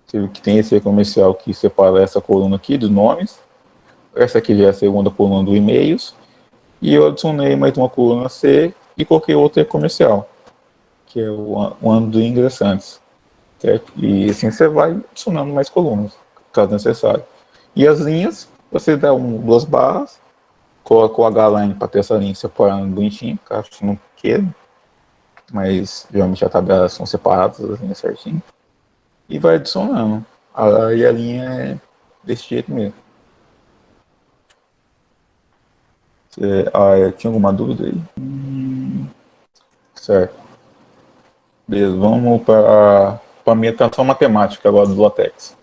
Você viu que tem esse e-comercial que separa essa coluna aqui dos nomes, essa aqui já é a segunda coluna do e-mails, e eu adicionei mais uma coluna C e coloquei outro e-comercial, que é o ano do ingressantes, certo? E assim você vai adicionando mais colunas, caso necessário. E as linhas, você dá duas barras, coloca o H-line para ter essa linha separando bonitinho, caso você não queira, mas geralmente as tabelas são separadas, as linhas certinho, e vai adicionando. Aí a linha é desse jeito mesmo. Tinha alguma dúvida aí? Certo. Beleza, vamos para a minha atenção matemática agora do LaTeX.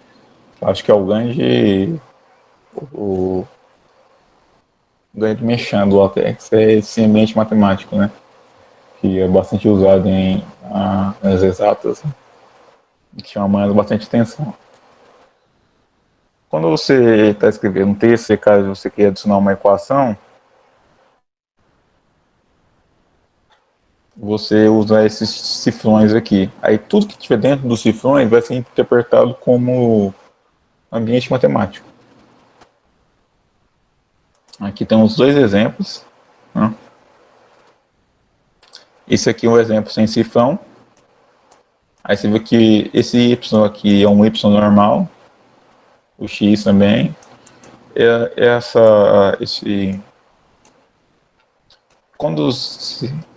Acho que é o grande mexendo do LaTeX, é esse ambiente matemático, né? que é bastante usado nas exatas, que chama bastante atenção. Quando você está escrevendo um texto, caso você queira adicionar uma equação, você usa esses cifrões aqui. Aí tudo que estiver dentro dos cifrões vai ser interpretado como ambiente matemático. Aqui tem os dois exemplos. Né? Esse aqui é um exemplo sem cifrão. Aí você vê que esse y aqui é um y normal. O x também. Quando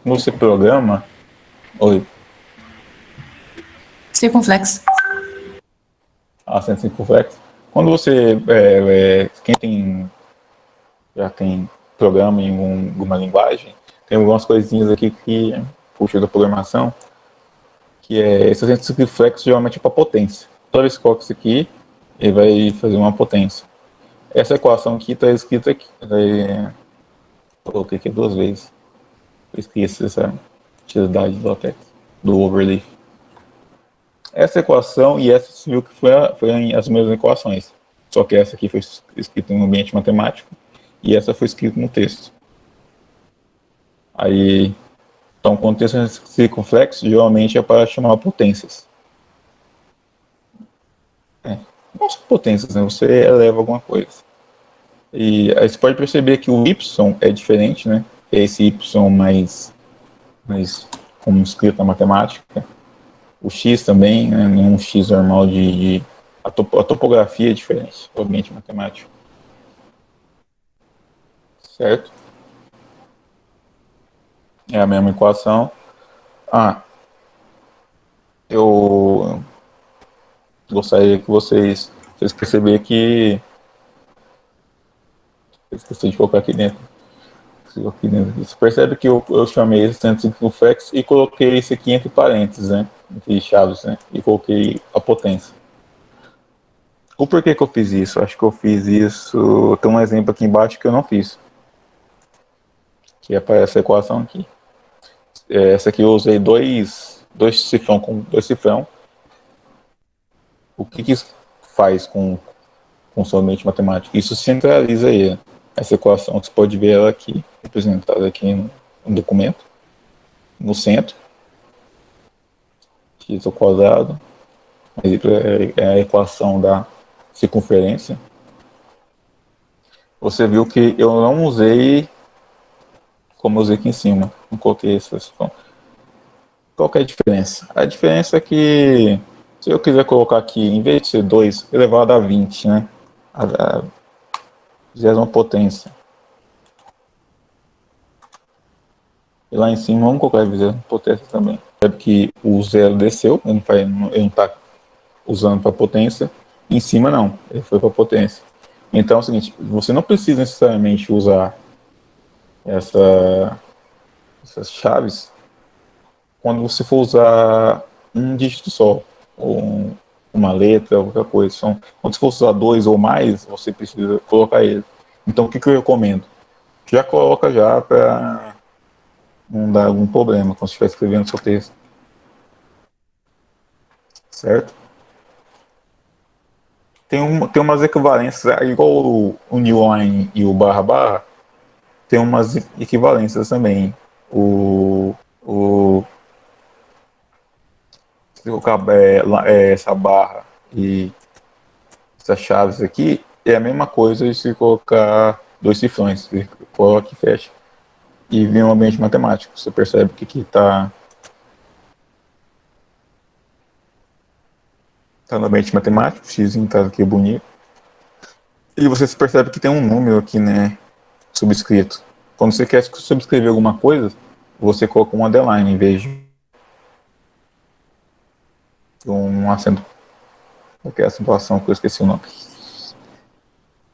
você programa... Oi. Circunflexo. Sem circunflexo. Quando você... quem já tem programa em alguma linguagem, tem algumas coisinhas aqui que puxa da programação, que é esse acento circunflexo geralmente é para potência. Toda vez que coloca isso aqui, ele vai fazer uma potência. Essa equação aqui está escrita aqui. Coloquei aqui 2 vezes. Eu esqueci essa utilidade do LaTeX, do overlay. Essa equação e essa você viu que foi as mesmas equações. Só que essa aqui foi escrita em um ambiente matemático e essa foi escrita no texto. Aí, então, quando o texto é circunflexo, geralmente é para chamar potências. Não são potências, né? Você eleva alguma coisa. E aí você pode perceber que o y é diferente, né? É esse y mais como escrito na matemática. O x também, né? Não é um x normal a topografia é diferente, o ambiente matemático. Certo? É a mesma equação. Eu gostaria que vocês perceberem que... Eu esqueci de colocar aqui dentro. Você percebe que eu chamei esse centro circunflexo e coloquei esse aqui entre parênteses, né? Entre chaves, né? E coloquei a potência. O porquê que eu fiz isso? Acho que eu fiz isso... Tem um exemplo aqui embaixo que eu não fiz. Que é para essa equação aqui. Essa aqui eu usei dois cifrão com 2 cifrão. O que isso faz com o ambiente matemático? Isso centraliza aí. Essa equação, você pode ver ela aqui, representada aqui no documento, no centro, x ao quadrado, é a equação da circunferência. Você viu que eu não usei como eu usei aqui em cima, não coloquei essa cifrão. Qual que é a diferença? A diferença é que, se eu quiser colocar aqui, em vez de ser 2 elevado a 20, né, a 20ª potência. E lá em cima, vamos colocar a 20ª potência também. Sabe que o 0 desceu, ele não está usando para potência. Em cima, não, ele foi para potência. Então é o seguinte, você não precisa necessariamente usar essas chaves quando você for usar um dígito só, ou uma letra, ou qualquer coisa. Então, quando você for usar 2 ou mais, você precisa colocar ele. Então, o que eu recomendo? Já coloca já para não dar algum problema quando você estiver escrevendo seu texto. Certo? Tem umas equivalências, igual o newline e o barra, tem umas equivalências também. Se colocar essa barra e essas chaves aqui, é a mesma coisa se colocar 2 cifrões. Você coloca e fecha. E vem um ambiente matemático. Você percebe que aqui está no ambiente matemático, o x está aqui bonito. E você percebe que tem um número aqui, né, subscrito. Quando você quer subscrever alguma coisa, você coloca um underline em vez de um acento. Aquela acentuação que eu esqueci o nome.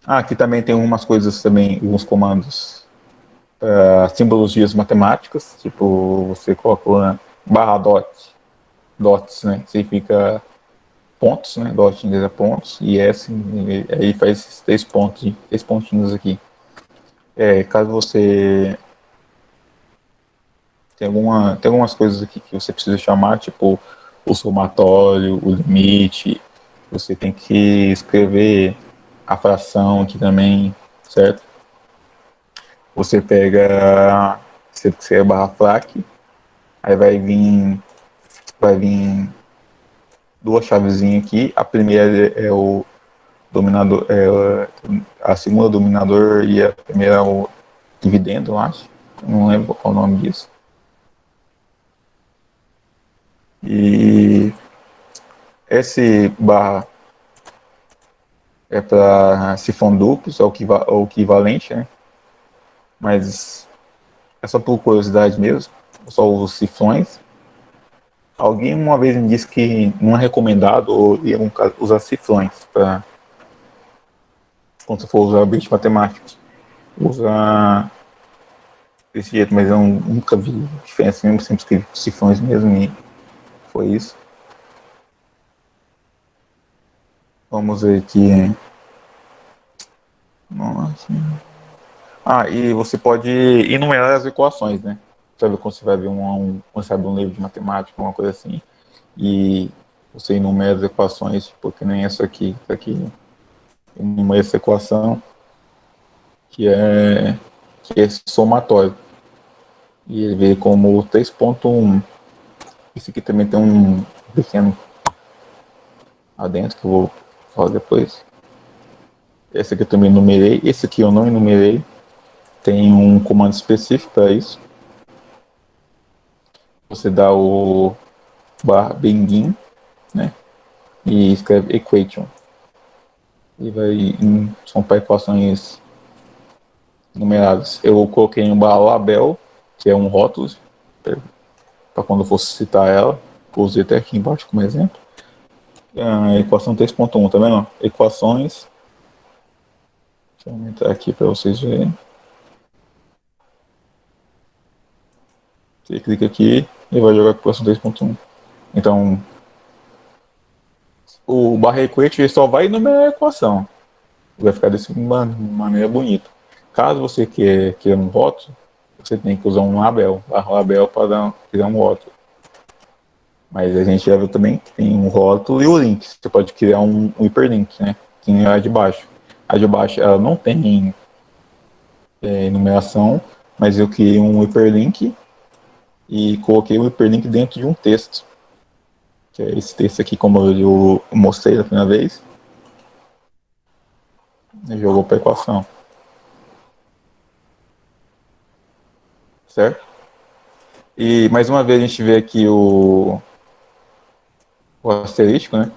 Aqui também tem algumas coisas também, alguns comandos simbologias matemáticas, tipo você coloca barra dots, né, significa pontos, né, dot em inglês é pontos, e S, aí faz esses 3 pontinhos aqui. Caso você tem algumas coisas aqui que você precisa chamar, tipo o somatório, o limite. Você tem que escrever a fração aqui também, certo? Você pega, você escreve barra frac, aí vai vir duas chavezinhas aqui. A primeira é o dominador, a segunda dominador e a primeira é o dividendo, eu acho. Não lembro qual é o nome disso. E esse barra é para sifão duplos, é o equivalente, né? Mas é só por curiosidade mesmo, só os sifões. Alguém uma vez me disse que não é recomendado usar cifrões para quando você for usar bicho matemático. Usar desse jeito, mas eu nunca vi diferença mesmo, sempre escrevi cifrões mesmo e foi isso. Vamos ver aqui. Nossa. E você pode enumerar as equações, né? Sabe quando você vai ver quando você abre um livro de matemática, uma coisa assim, e você enumera as equações, tipo, que nem essa aqui enumera essa equação, que é, que é somatório. E ele veio como 3.1. Esse aqui também tem um pequeno adentro que eu vou falar depois. Esse aqui eu também enumerei. Esse aqui eu não enumerei. Tem um comando específico para isso. Você dá o begin, né? E escreve equation. E são para equações numeradas. Eu coloquei um barra label, que é um rótulo, para quando eu fosse citar ela. Usei até aqui embaixo como exemplo. Equação 3.1, tá vendo? Equações. Deixa eu aumentar aqui para vocês verem. Você clica aqui e vai jogar a equação 3.1. Então, o barra equation só vai enumerar a equação. Vai ficar dessa maneira bonita. Caso você queira um rótulo, você tem que usar um label, barra label para criar um rótulo. Mas a gente já viu também que tem um rótulo e o link. Você pode criar um hiperlink, né? Que é a de baixo. A de baixo ela não tem numeração, mas eu criei um hiperlink e coloquei o hiperlink dentro de um texto. Que é esse texto aqui, como eu mostrei da primeira vez. E jogou para a equação. Certo? E mais uma vez a gente vê aqui o asterístico, né?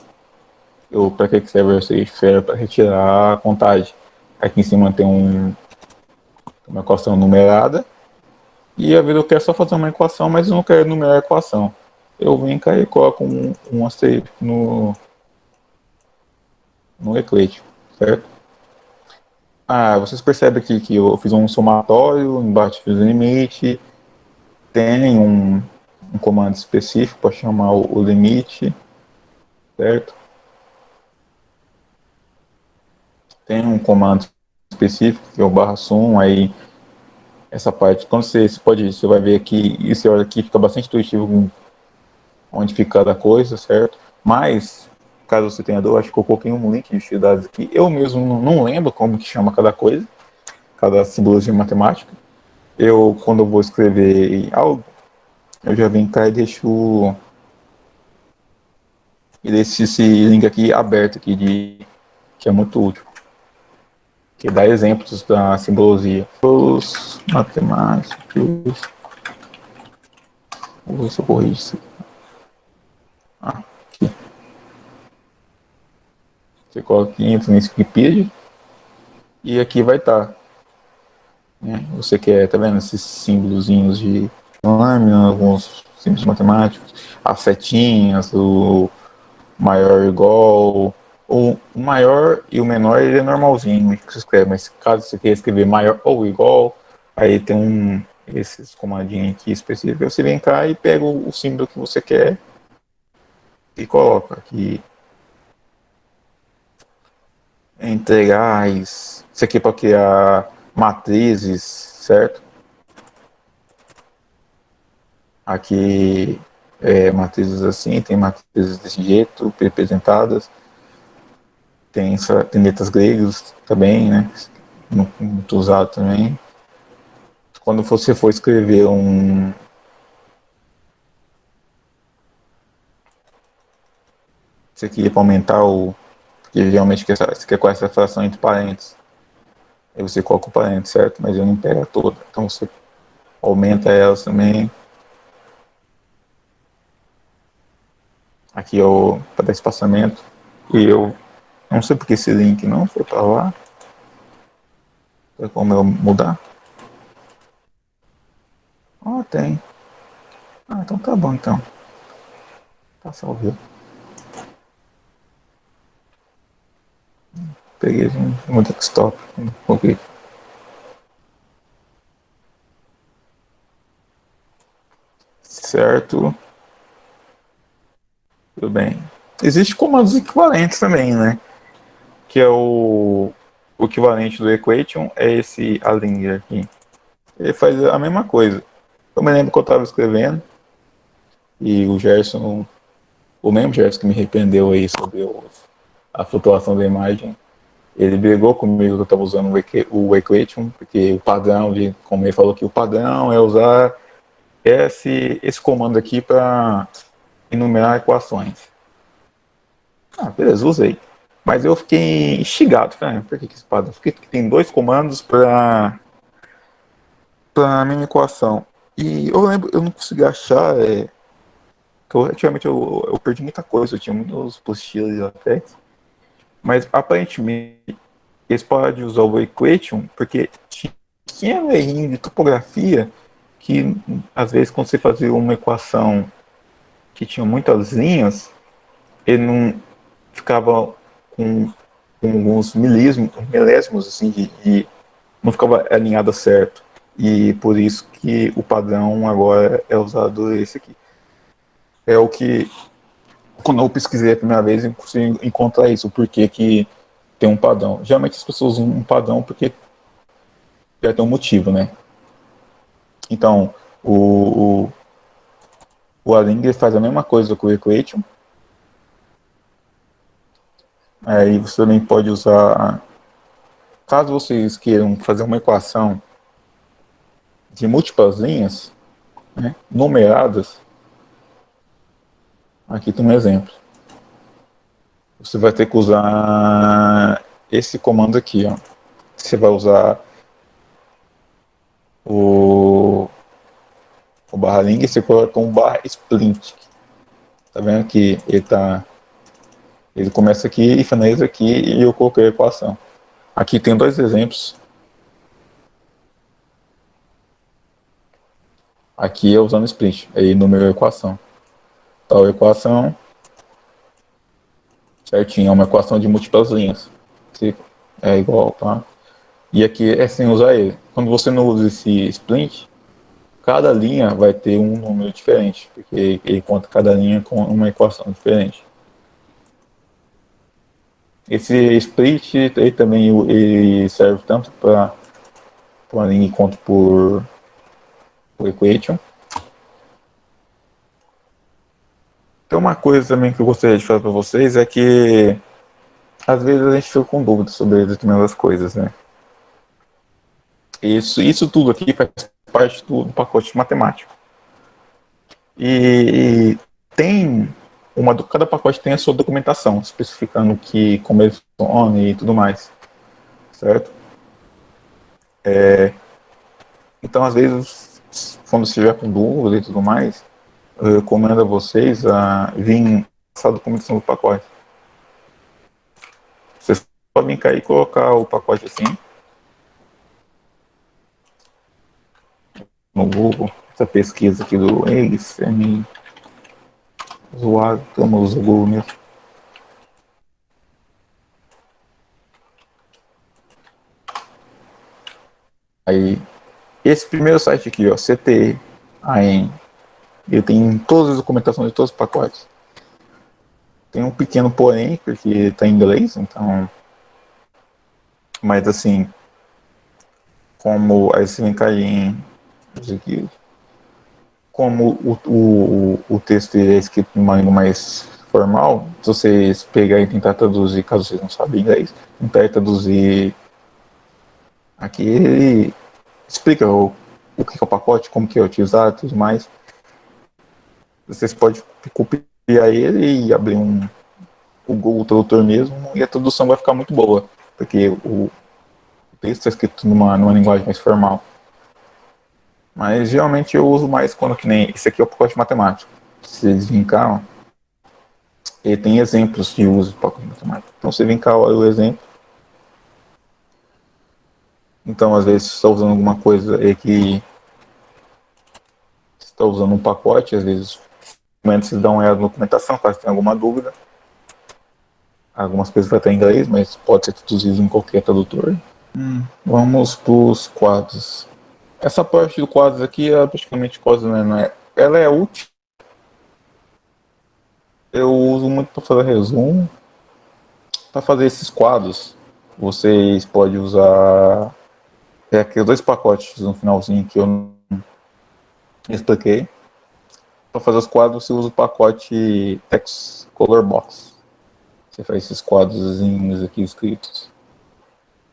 Para que serve o asterístico? Serve para retirar a contagem. Aqui em cima tem uma equação numerada. E a vida eu quero só fazer uma equação, mas eu não quero numerar a equação. Eu venho cá e coloco um asterístico no eclético, certo? Vocês percebem aqui que eu fiz um somatório, embaixo fiz um limite, tem um comando específico para chamar o limite, certo? Tem um comando específico que é o barra sum, aí essa parte, quando você vai ver aqui, isso aqui fica bastante intuitivo onde fica cada coisa, certo? Mas, caso você tenha dúvida, acho que eu coloquei um link de atividades aqui. Eu mesmo não lembro como que chama cada coisa, cada simbologia matemática. Quando eu vou escrever algo, eu já venho cá e deixo esse link aqui aberto aqui, que é muito útil. Que dá exemplos da simbologia. Os matemáticos. Vou ver se eu corrijo isso aqui. Você coloca aqui, entra nesse Wikipedia. E aqui vai estar. Né? Você quer, tá vendo? Esses símbolozinhos de lâmina, alguns símbolos matemáticos, as setinhas, o maior ou igual. O maior e o menor ele é normalzinho que se escreve, mas caso você queira escrever maior ou igual, aí tem esses comandinhos aqui específicos. Você vem cá e pega o símbolo que você quer e coloca aqui. Integrais. Isso aqui é para criar matrizes, certo? Aqui matrizes assim, tem matrizes desse jeito, representadas. Tem letras gregas também, né? Muito usado também. Quando você for escrever isso aqui é para aumentar porque geralmente você quer com essa fração entre parênteses. Aí você coloca o parênteses, certo? Mas ele não pega toda. Então você aumenta elas também. Aqui é para dar espaçamento. E eu não sei porque esse link não foi para lá. Tem como eu mudar? Tem. Então tá bom então. Tá salvo. Peguei um desktop. Ok. Certo. Tudo bem. Existem comandos equivalentes também, né? Que é o equivalente do equation é esse alinger aqui. Ele faz a mesma coisa. Eu me lembro que eu estava escrevendo e o Gerson, o mesmo Gerson que me arrependeu aí sobre a flutuação da imagem, ele brigou comigo que eu estava usando o equation, porque o padrão, como ele falou que o padrão é usar esse comando aqui para enumerar equações. Beleza, usei. Mas eu fiquei instigado. Falei, por que esse padrão? Porque tem 2 comandos para a mesma equação. E eu lembro, eu não consegui achar. Que antigamente eu perdi muita coisa, eu tinha muitos post-its até. Mas aparentemente eles pararam de usar o equation porque tinha um errinho de topografia que às vezes quando você fazia uma equação que tinha muitas linhas, ele não ficava com alguns milésimos assim, não ficava alinhado certo. E por isso que o padrão agora é usado esse aqui. É o que, quando eu pesquisei a primeira vez, eu consegui encontrar isso, porque que tem um padrão. Geralmente as pessoas usam um padrão porque já tem um motivo, né? Então, o Alinger faz a mesma coisa com o equation. Aí você também pode usar, caso vocês queiram fazer uma equação de múltiplas linhas, né, numeradas, aqui tem um exemplo. Você vai ter que usar esse comando aqui, ó. Você vai usar o barra link e você coloca um barra splint. Tá vendo que ele começa aqui e finaliza aqui e eu coloquei a equação. Aqui tem 2 exemplos. Aqui é usando split, aí número a equação. Tal equação, certinho, é uma equação de múltiplas linhas. É igual, tá? E aqui é sem usar ele. Quando você não usa esse splint, cada linha vai ter um número diferente, porque ele conta cada linha com uma equação diferente. Esse split ele também ele serve tanto para uma linha quanto por equation. Então uma coisa também que eu gostaria de falar para vocês é que às vezes a gente fica com dúvidas sobre determinadas coisas, né? Isso tudo aqui faz parte do pacote matemático. E tem cada pacote tem a sua documentação, especificando como ele funciona e tudo mais, certo? Então, às vezes, quando você estiver com dúvida e tudo mais, eu recomendo a vocês a vir essa documentação do pacote. Vocês podem cair e colocar o pacote assim no Google. Essa pesquisa aqui do Eggs é meio zoado, então eu uso o Google mesmo. Aí, esse primeiro site aqui, ó, CTAN, ele tem todas as documentações de todos os pacotes. Tem um pequeno porém, porque está em inglês, então. Mas assim, como aí você vem cair em. Aqui, como o texto é escrito de uma língua mais formal, se vocês pegarem e tentar traduzir, caso vocês não sabem inglês, tentar traduzir aqui, ele explica o que é o pacote, como que é utilizado e tudo mais. Vocês podem copiar ele e abrir o Google Tradutor mesmo, e a tradução vai ficar muito boa, porque o texto é escrito numa linguagem mais formal. Mas geralmente eu uso mais quando que nem esse aqui é o pacote matemático. Se vocês virem cá, ó, ele tem exemplos de uso do pacote matemático. Então você vem cá, olha o exemplo. Então às vezes você está usando alguma coisa aí que você está usando um pacote, às vezes antes você dá uma olhada na documentação, caso tenha alguma dúvida. Algumas coisas vai estar em inglês, mas pode ser traduzido em qualquer tradutor. Vamos para os quadros. Essa parte do quadros aqui é praticamente quase, né, ela é útil. Eu uso muito para fazer resumo. Para fazer esses quadros, vocês podem usar aqueles 2 pacotes no finalzinho que eu não expliquei. Para fazer os quadros, você usa o pacote Text Color Box. Você faz esses quadrozinhos aqui escritos.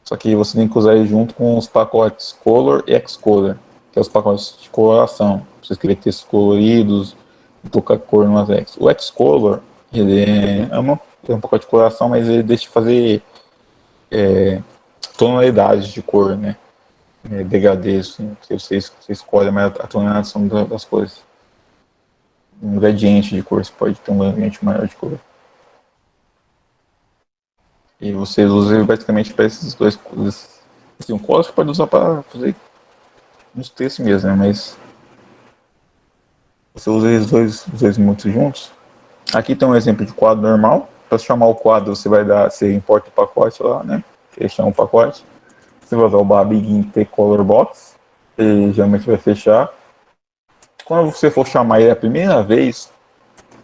Só que você tem que usar ele junto com os pacotes Color e Xcolor, que é os pacotes de coloração. Pra você escrever textos coloridos e colocar cor no text. O Xcolor, ele é um pacote de coloração, mas ele deixa de fazer tonalidades de cor, né? Degradê, assim, que você escolhe a tonalidade das cores. Um gradiente de cor, você pode ter um gradiente maior de cor. E você usa basicamente para esses 2 coisas. Assim, um color você pode usar para fazer uns textos mesmo, né? Mas você usa os dois muito juntos. Aqui tem um exemplo de quadro normal. Para chamar o quadro, você importa o pacote lá, né? Você chama o pacote. Você vai usar o bar begin t color box. Ele geralmente vai fechar. Quando você for chamar ele a primeira vez,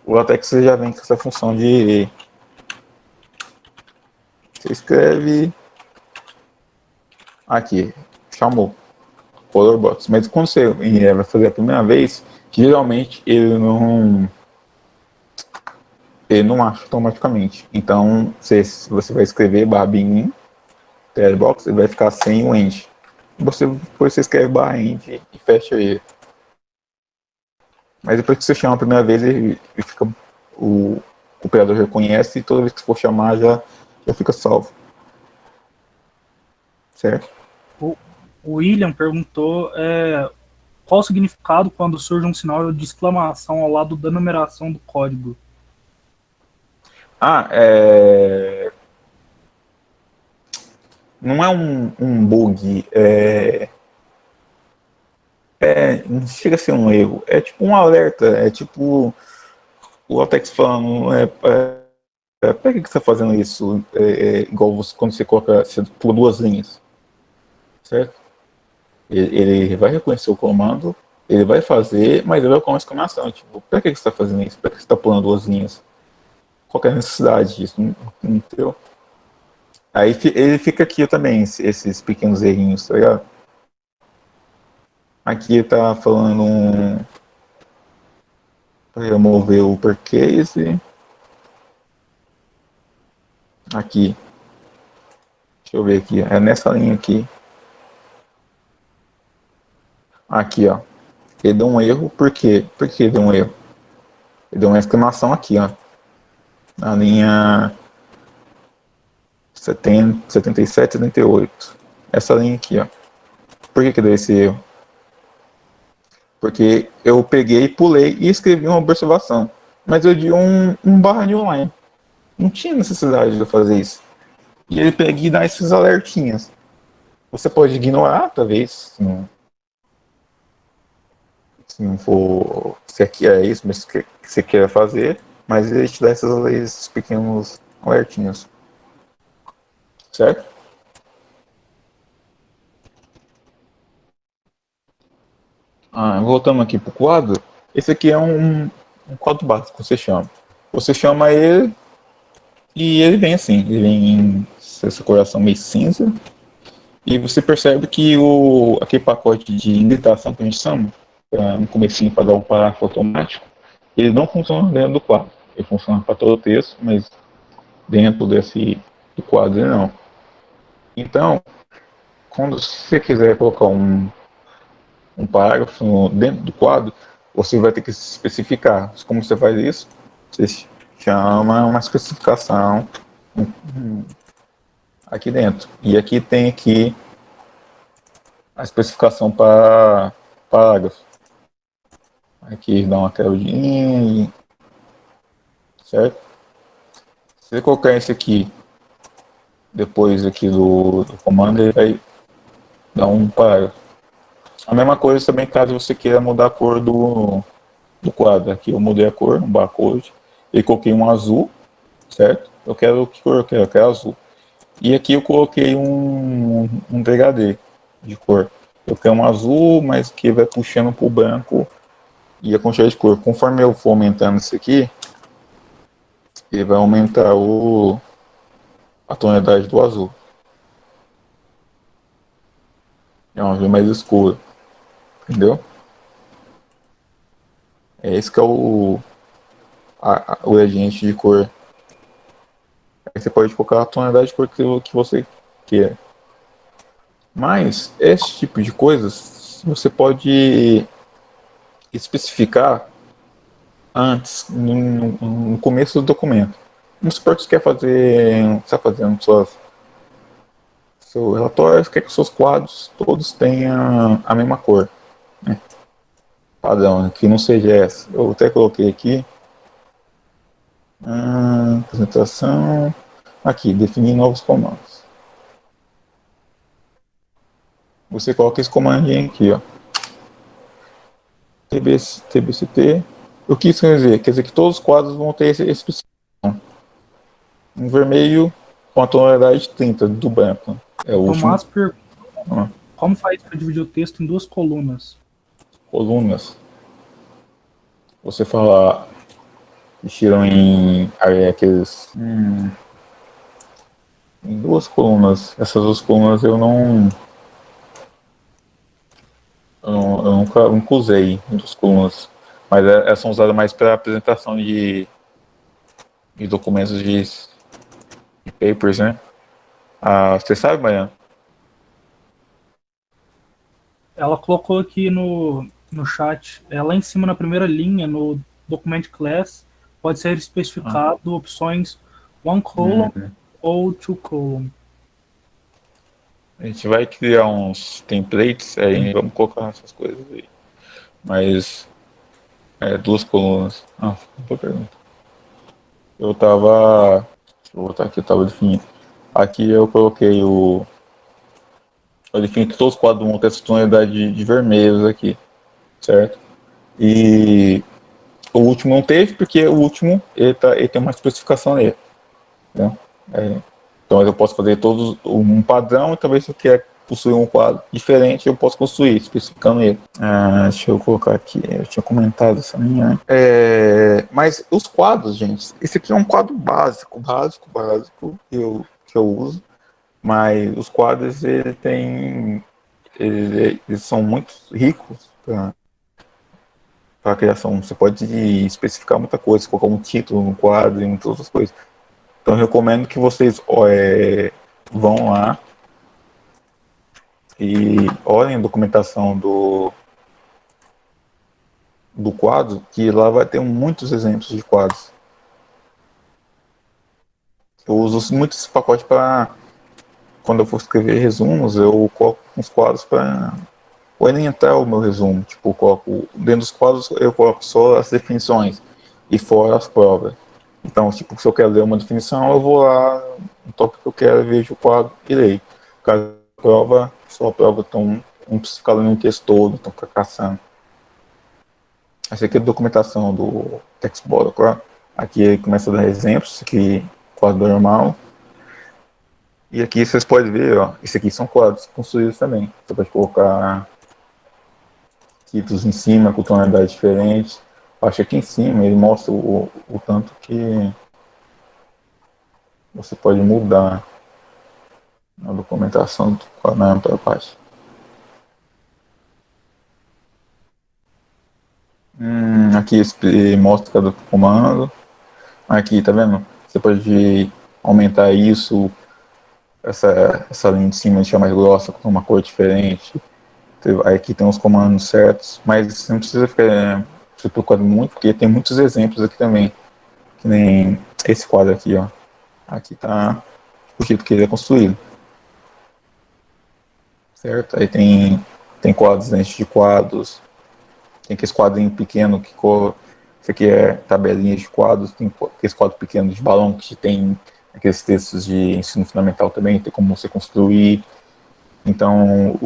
o LaTeX já vem com essa função de você escreve aqui, chamou color box, mas quando você vai fazer a primeira vez, geralmente ele não acha automaticamente. Então se você vai escrever barra begin box, ele vai ficar sem o end. Depois você escreve barra end e fecha ele. Mas depois que você chama a primeira vez, ele fica, o operador reconhece e toda vez que for chamar já fica salvo. Certo? O William perguntou qual o significado quando surge um sinal de exclamação ao lado da numeração do código. Não é um bug, não chega a ser um erro, é tipo um alerta, é tipo o LaTeX falando, para que você está fazendo isso? Igual quando você pula 2 linhas, certo? Ele vai reconhecer o comando, ele vai fazer, mas ele vai colocar uma exclamação, tipo, para que você está fazendo isso? Para que você está pulando 2 linhas? Qual que é a necessidade disso? Não entendeu? Aí ele fica aqui também, esses pequenos errinhos, tá ligado? Aqui tá falando para remover o uppercase. Aqui. Deixa eu ver aqui. É nessa linha aqui. Aqui, ó. Ele deu um erro. Por quê? Por que deu um erro? Ele deu uma exclamação aqui, ó. Na linha 77, 78. Essa linha aqui, ó. Por que deu esse erro? Porque eu peguei, pulei e escrevi uma observação. Mas eu dei um barra de online. Não tinha necessidade de eu fazer isso. E ele pega e dá esses alertinhas. Você pode ignorar, talvez, se não for, se aqui é isso mesmo que você quer fazer, mas ele te dá esses pequenos alertinhos. Certo? Voltando aqui pro quadro, esse aqui é um quadro básico, você chama. Você chama ele e ele vem assim, ele vem em essa coloração meio cinza, e você percebe que aquele pacote de indentação que a gente chama, no comecinho para dar um parágrafo automático, ele não funciona dentro do quadro. Ele funciona para todo o texto, mas dentro do quadro ele não. Então, quando você quiser colocar um parágrafo dentro do quadro, você vai ter que se especificar. Como você faz isso? Você chama uma especificação aqui dentro. E aqui tem a especificação para parágrafo. Aqui dá uma carodinha, certo? Se você colocar esse aqui, depois aqui do comando, ele vai dar um parágrafo. A mesma coisa também caso você queira mudar a cor do quadro. Aqui eu mudei a cor, um barcode, e coloquei um azul, certo? Que cor eu quero? Eu quero azul. E aqui eu coloquei um degradê de cor. Eu quero um azul, mas que vai puxando para o branco e a quantidade de cor. Conforme eu for aumentando isso aqui, ele vai aumentar a tonalidade do azul. É um azul mais escuro. Entendeu? É esse que é o gradiente de cor. Aí você pode colocar a tonalidade de cor que você quer. Mas esse tipo de coisas você pode especificar antes, no começo do documento. Vamos supor que você quer fazer, você está fazendo seu relatório, você quer que os seus quadros todos tenham a mesma cor, né? Padrão, que não seja essa. Eu até coloquei aqui, apresentação, aqui, definir novos comandos. Você coloca esse comandinho aqui, ó. TBCT. O que isso quer dizer? Quer dizer que todos os quadros vão ter esse especificação. Um vermelho com a tonalidade 30 do branco. É o último. Tomás pergunta, como faz para dividir o texto em 2 colunas? Colunas. Você fala que tiram em aqueles em 2 colunas. Essas 2 colunas eu nunca usei em 2 colunas. Mas elas são usadas mais para apresentação de documentos de papers, né? Você sabe, Mariana? Ela colocou aqui no chat, lá em cima na primeira linha, no document class, pode ser especificado opções 1 column ou 2 column. A gente vai criar uns templates aí, vamos colocar essas coisas aí. Mas 2 colunas. Boa pergunta. Deixa eu botar aqui, eu tava definindo. Aqui eu coloquei eu defini que todos os quadros vão ter essa tonalidade de vermelhos aqui, certo? E o último não teve, porque o último ele tem uma especificação nele, né? Então eu posso fazer todos um padrão e talvez se eu quer possuir um quadro diferente, eu posso construir, especificando ele. Deixa eu colocar aqui, eu tinha comentado essa linha. Mas os quadros, gente, esse aqui é um quadro básico que eu uso, mas os quadros eles são muito ricos para a criação. Você pode especificar muita coisa, colocar um título no quadro e muitas outras coisas. Então eu recomendo que vocês vão lá e olhem a documentação do quadro, que lá vai ter muitos exemplos de quadros. Eu uso muito esse pacote para, quando eu for escrever resumos, eu coloco uns quadros para orientar o meu resumo. Tipo, eu coloco, dentro dos quadros eu coloco só as definições e fora as provas. Então, tipo, se eu quero ler uma definição, eu vou lá no tópico que eu quero, vejo o quadro e leio. Caso a prova, só a prova, então não precisa ficar lendo o texto todo, então fica caçando. Essa aqui é a documentação do TextBook. Aqui ele começa a dar exemplos, aqui quadro normal. E aqui vocês podem ver, ó, esse aqui são quadros construídos também. Você pode colocar títulos em cima com tonalidades diferentes. Acho que aqui em cima ele mostra o tanto que você pode mudar na documentação na outra parte. Aqui mostra cada comando. Aqui, tá vendo? Você pode aumentar isso, essa linha de cima deixar mais grossa com uma cor diferente. Aqui tem os comandos certos, mas você não precisa ficar se preocupando muito, porque tem muitos exemplos aqui também. Que nem esse quadro aqui, ó. Aqui tá o jeito que ele é construído. Certo? Aí tem quadros dentro de quadros. Tem aqueles quadrinhos pequenos que isso aqui é tabelinhas de quadros, tem aqueles quadros pequenos de balão que tem aqueles textos de ensino fundamental também, tem como você construir. Então,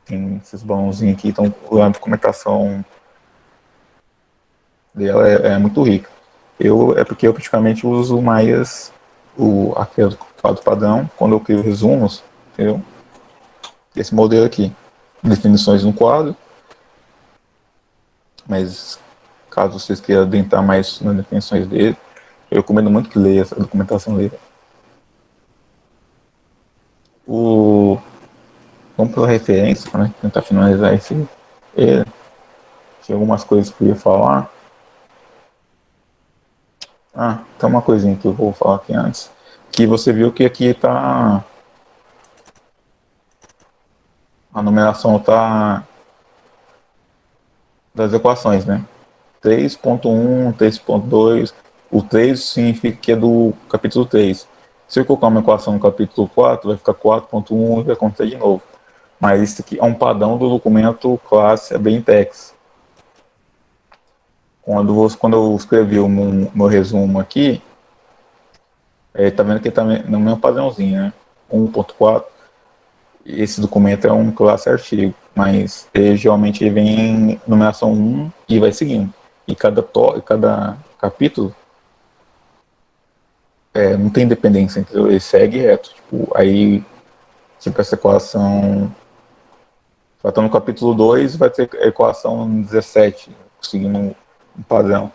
tem esses balãozinhos aqui, então a documentação dela é muito rica. É porque eu praticamente uso mais aquele quadro padrão quando eu crio resumos, entendeu? Esse modelo aqui, definições no quadro, mas caso vocês queiram adentrar mais nas definições dele, eu recomendo muito que leia essa documentação dele. Vamos pela referência, para tentar finalizar esse. Tinha algumas coisas que eu ia falar. Tem uma coisinha que eu vou falar aqui antes. Que você viu que aqui está. A numeração está das equações, né? 3.1, 3.2. O 3 significa que é do capítulo 3. Se eu colocar uma equação no capítulo 4, vai ficar 4.1 e vai acontecer de novo. Mas isso aqui é um padrão do documento classe ABINTEX. Quando eu escrevi o meu resumo aqui, tá vendo que está no mesmo padrãozinho, né? 1.4. Esse documento é um classe artigo, mas geralmente ele vem em numeração 1 e vai seguindo. E cada capítulo não tem dependência, entendeu? Ele segue reto. Tipo, essa equação. Vai estar no capítulo 2, vai ter a equação 17, seguindo um padrão.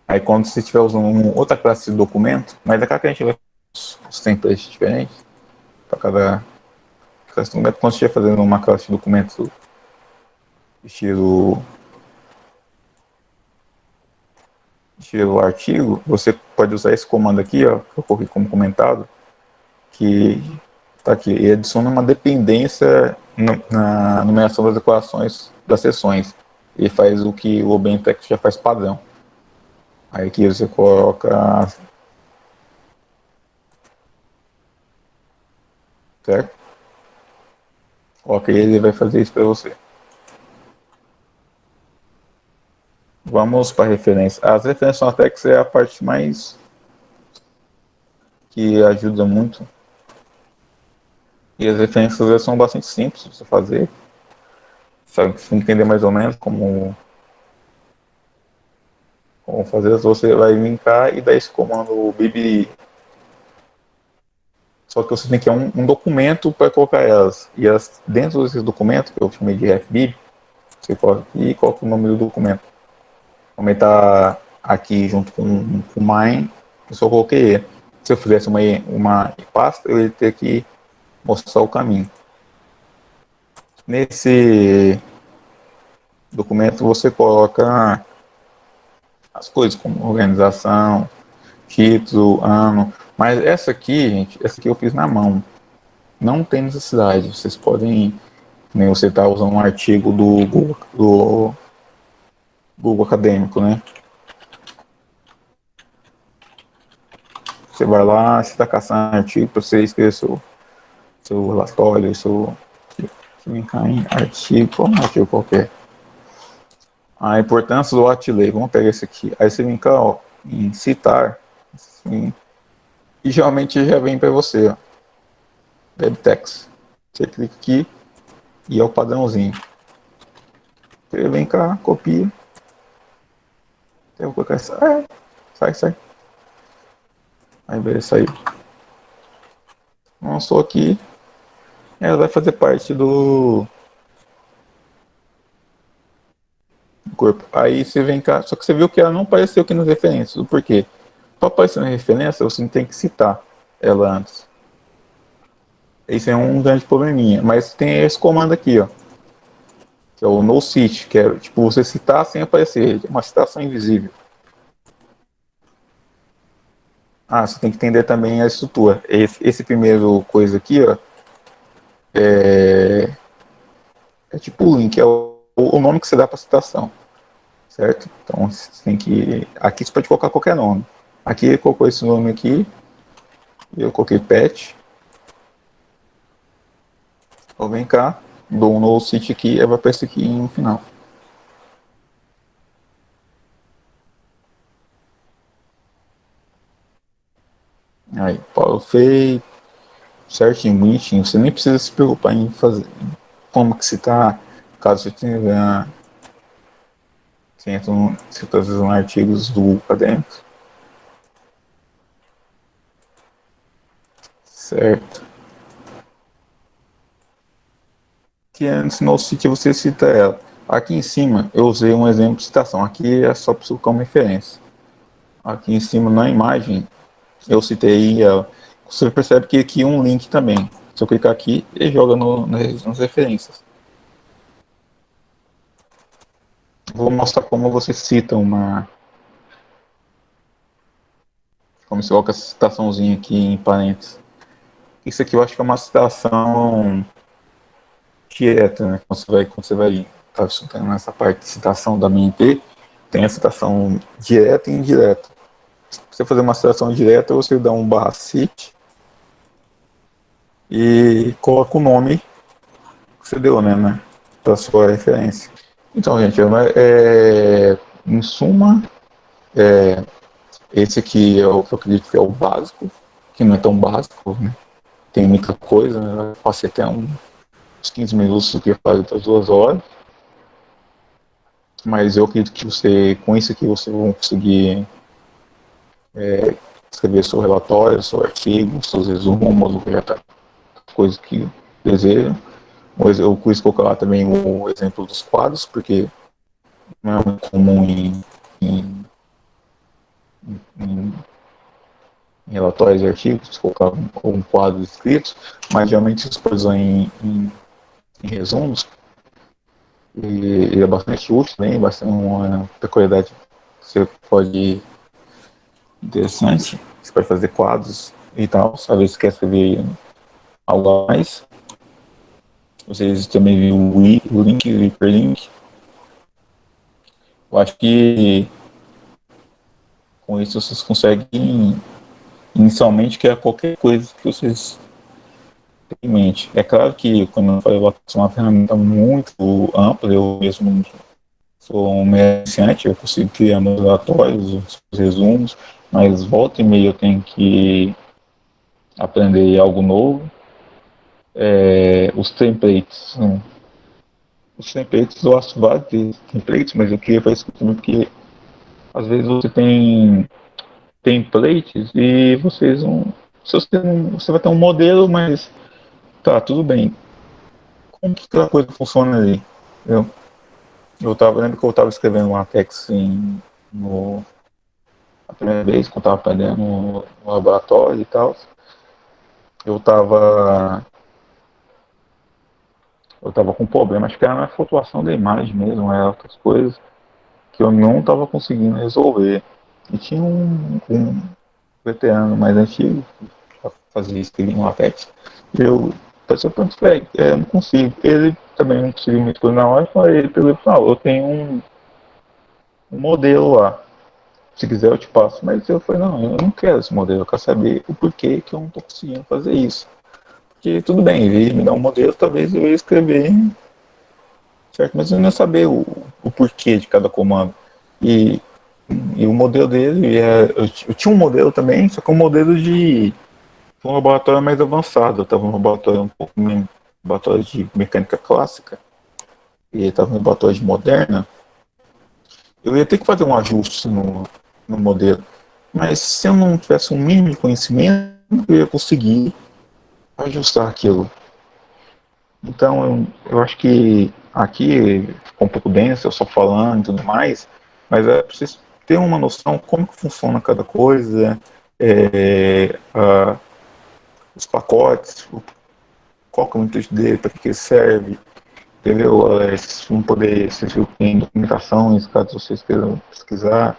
Aí quando você estiver usando outra classe de documento, mas é claro que a gente vai os templates diferentes para cada classe de documento. Quando você estiver fazendo uma classe de documento estilo artigo, você pode usar esse comando aqui, ó, que eu coloquei como comentado, que está aqui, e adiciona uma dependência na numeração das equações das seções. E faz o que o ABINTEX já faz padrão. Aí aqui você coloca. Certo? Ok, ele vai fazer isso para você. Vamos para a referência. As referências na Tex é a parte mais que ajuda muito. E as referências são bastante simples de você fazer. Sabe, se entender mais ou menos como fazer, você vai linkar e dar esse comando bib. Só que você tem que criar um documento para colocar elas. E dentro desse documento, que eu chamei de refbib, você coloca aqui e coloca o nome do documento. Como ele está aqui junto com o mine, eu só coloquei ele. Se eu fizesse uma pasta, eu ia ter que mostrar o caminho. Nesse documento você coloca as coisas como organização, título, ano. Mas essa aqui, gente, eu fiz na mão. Não tem necessidade. Vocês podem, nem você está usando um artigo do Google Acadêmico, né? Você vai lá, você está caçando artigo para você escrever seu relatório, seu brincar em artigo, um artigo qualquer. A importância do Atilei, vamos pegar esse aqui. Aí você vem cá, ó, em citar, assim, e geralmente já vem para você, ó, WebText. Você clica aqui e é o padrãozinho. Você vem cá, copia. Eu vou colocar essa. Sai. Aí vai sair. Lançou aqui. Ela vai fazer parte do corpo. Aí você vem cá. Só que você viu que ela não apareceu aqui nas referências. Por quê? Para aparecer na referência, você tem que citar ela antes. Esse é um grande probleminha. Mas tem esse comando aqui, ó. que é o no cite, que é tipo você citar sem aparecer, uma citação invisível. Você tem que entender também a estrutura. Esse primeiro coisa aqui, ó, é tipo o link, é o nome que você dá para citação, certo? Então você tem que. Aqui você pode colocar qualquer nome. Aqui ele colocou esse nome aqui, eu coloquei pet. Então vem cá, dou um no cite aqui e vai aparecer aqui no final. Aí, Paulo fez certinho, bonitinho. Você nem precisa se preocupar em fazer como que citar, caso você tenha você entra você está usando artigos do acadêmico. Certo. Que antes no sítio você cita ela. Aqui em cima eu usei um exemplo de citação. Aqui é só para você colocar uma referência. Aqui em cima na imagem eu citei ela. Você percebe que aqui é um link também. Se eu clicar aqui, ele joga nas referências. Vou mostrar como você cita como você coloca essa citaçãozinha aqui em parênteses. Isso aqui eu acho que é uma citação direta, né? Quando você vai estar estudando nessa parte de citação da MNT, tem a citação direta e indireta. Se você fazer uma citação direta, você dá um /cite e coloca o nome que você deu, né, para sua referência. Então, gente, em suma, esse aqui é o que eu acredito que é o básico, que não é tão básico, né? Tem muita coisa, né? Eu passei até uns 15 minutos do que faz outras 2 horas. Mas eu acredito que com isso aqui, você vai conseguir escrever seu relatório, seu artigo, seus resumos, o que já tá, coisas que deseja. Eu quis colocar lá também o exemplo dos quadros, porque não é muito comum em relatórios e artigos colocar um quadro escrito, mas geralmente isso pode usar em resumos. E ele é bastante útil também, bastante uma peculiaridade que você pode interessante. Você pode fazer quadros e tal, às vezes quer escrever algo a mais. Vocês também viram o link e o hiperlink. Eu acho que com isso vocês conseguem inicialmente criar qualquer coisa que vocês tenham em mente. É claro que, como eu falei, é uma ferramenta muito ampla, eu mesmo sou um iniciante, eu consigo criar meus relatórios, os resumos, mas volta e meia eu tenho que aprender algo novo. Os templates, né? Os templates eu acho vários templates, mas eu queria fazer isso também porque às vezes você tem templates e você vai ter um modelo, mas tá, tudo bem. Como que aquela coisa funciona ali? Lembro que eu estava escrevendo uma text a primeira vez que eu estava aprendendo no laboratório e tal. Eu estava com problema, acho que era na flutuação da imagem mesmo, era outras coisas que eu não estava conseguindo resolver. E tinha um veterano mais antigo que fazia escrever em LaTeX. Eu falei, não consigo. Ele também não conseguiu muita coisa na hora, ele pegou e falou, eu tenho um modelo lá. Se quiser eu te passo. Mas eu falei, não, eu não quero esse modelo, eu quero saber o porquê que eu não estou conseguindo fazer isso. Porque tudo bem, ele me dá um modelo, talvez eu ia escrever, certo? Mas eu não ia saber o porquê de cada comando. E o modelo dele, eu tinha um modelo também, só que um modelo de um laboratório mais avançado. Eu estava no laboratório laboratório de mecânica clássica, e ele estava no laboratório de moderna. Eu ia ter que fazer um ajuste no modelo. Mas se eu não tivesse um mínimo de conhecimento, eu ia conseguir ajustar aquilo. Então, eu acho que aqui ficou um pouco denso, eu só falando e tudo mais, mas é preciso ter uma noção de como que funciona cada coisa, os pacotes, qual que é o intuito dele, para que ele serve, entendeu? Vocês vão poder, vocês viram que tem documentações, caso vocês queiram pesquisar.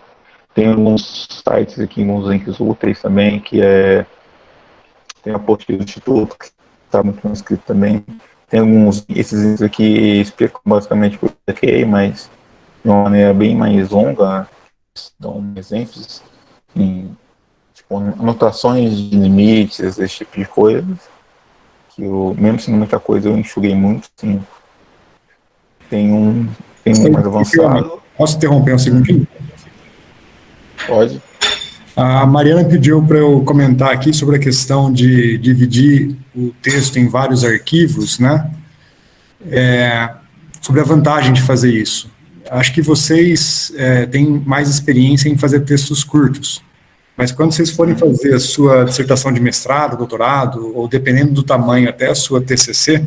Tem alguns sites aqui, alguns links úteis também, tem a apostila do Instituto, que está muito bem escrito também. Tem esses links aqui explicam basicamente o que é, mas de uma maneira bem mais longa, dão exemplos em tipo, anotações de limites, esse tipo de coisas, que eu, mesmo sendo muita coisa, eu enxuguei muito, sim. Tem um mais avançado. Posso interromper um segundinho? Pode. A Mariana pediu para eu comentar aqui sobre a questão de dividir o texto em vários arquivos, né? Sobre a vantagem de fazer isso. Acho que vocês têm mais experiência em fazer textos curtos, mas quando vocês forem fazer a sua dissertação de mestrado, doutorado, ou dependendo do tamanho até a sua TCC,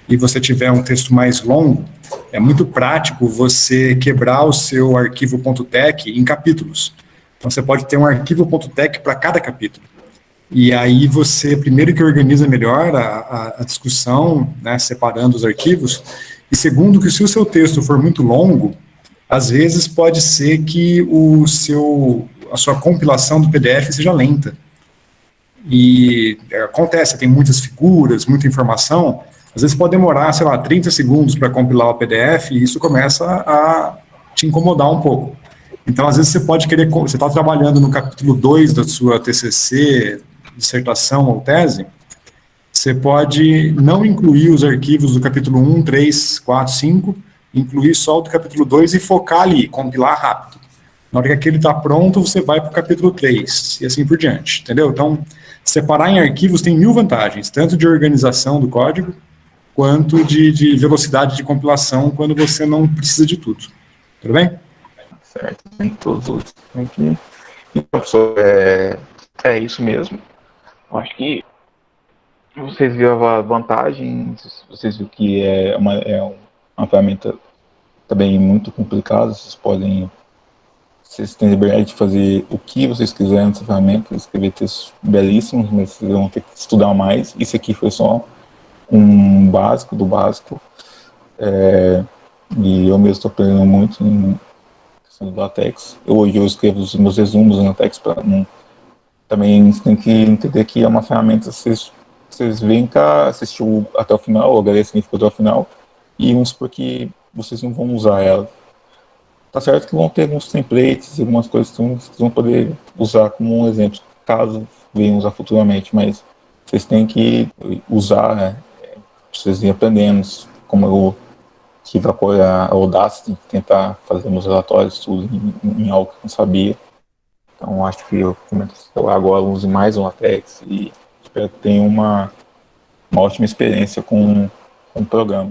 e você tiver um texto mais longo, é muito prático você quebrar o seu arquivo .tec em capítulos. Então, você pode ter um arquivo .tec para cada capítulo. E aí você, primeiro que organiza melhor a discussão, né, separando os arquivos, e segundo que se o seu texto for muito longo, às vezes pode ser que a sua compilação do PDF seja lenta. E acontece, tem muitas figuras, muita informação, às vezes pode demorar, sei lá, 30 segundos para compilar o PDF e isso começa a te incomodar um pouco. Então, às vezes você pode querer, você está trabalhando no capítulo 2 da sua TCC, dissertação ou tese, você pode não incluir os arquivos do capítulo 1, 3, 4, 5, incluir só o do capítulo 2 e focar ali, compilar rápido. Na hora que aquele está pronto, você vai para o capítulo 3 e assim por diante, entendeu? Então, separar em arquivos tem 1000 vantagens, tanto de organização do código, quanto de velocidade de compilação quando você não precisa de tudo. Tudo bem? Certo, tem todos aqui. Então, professor, é isso mesmo. Eu acho que vocês viram a vantagem, vocês viram que é uma ferramenta também muito complicada, vocês têm liberdade de fazer o que vocês quiserem nessa ferramenta, escrever textos belíssimos, mas vocês vão ter que estudar mais. Isso aqui foi só um básico do básico, e eu mesmo estou aprendendo muito em questão do LaTeX. Hoje eu escrevo os meus resumos no LaTeX, também você tem que entender que é uma ferramenta, vocês vêm cá, assistiu até o final, ou agradeço que ficou até o final, e vamos supor que vocês não vão usar ela. Tá certo que vão ter alguns templates, algumas coisas que vocês vão poder usar como um exemplo, caso venham usar futuramente, mas vocês têm que usar, né, vocês irem aprendendo, como eu tive a Audacity, tentar fazer meus relatórios, tudo em algo que eu não sabia. Então acho que eu agora use mais o LaTeX e espero que tenha uma ótima experiência com o programa.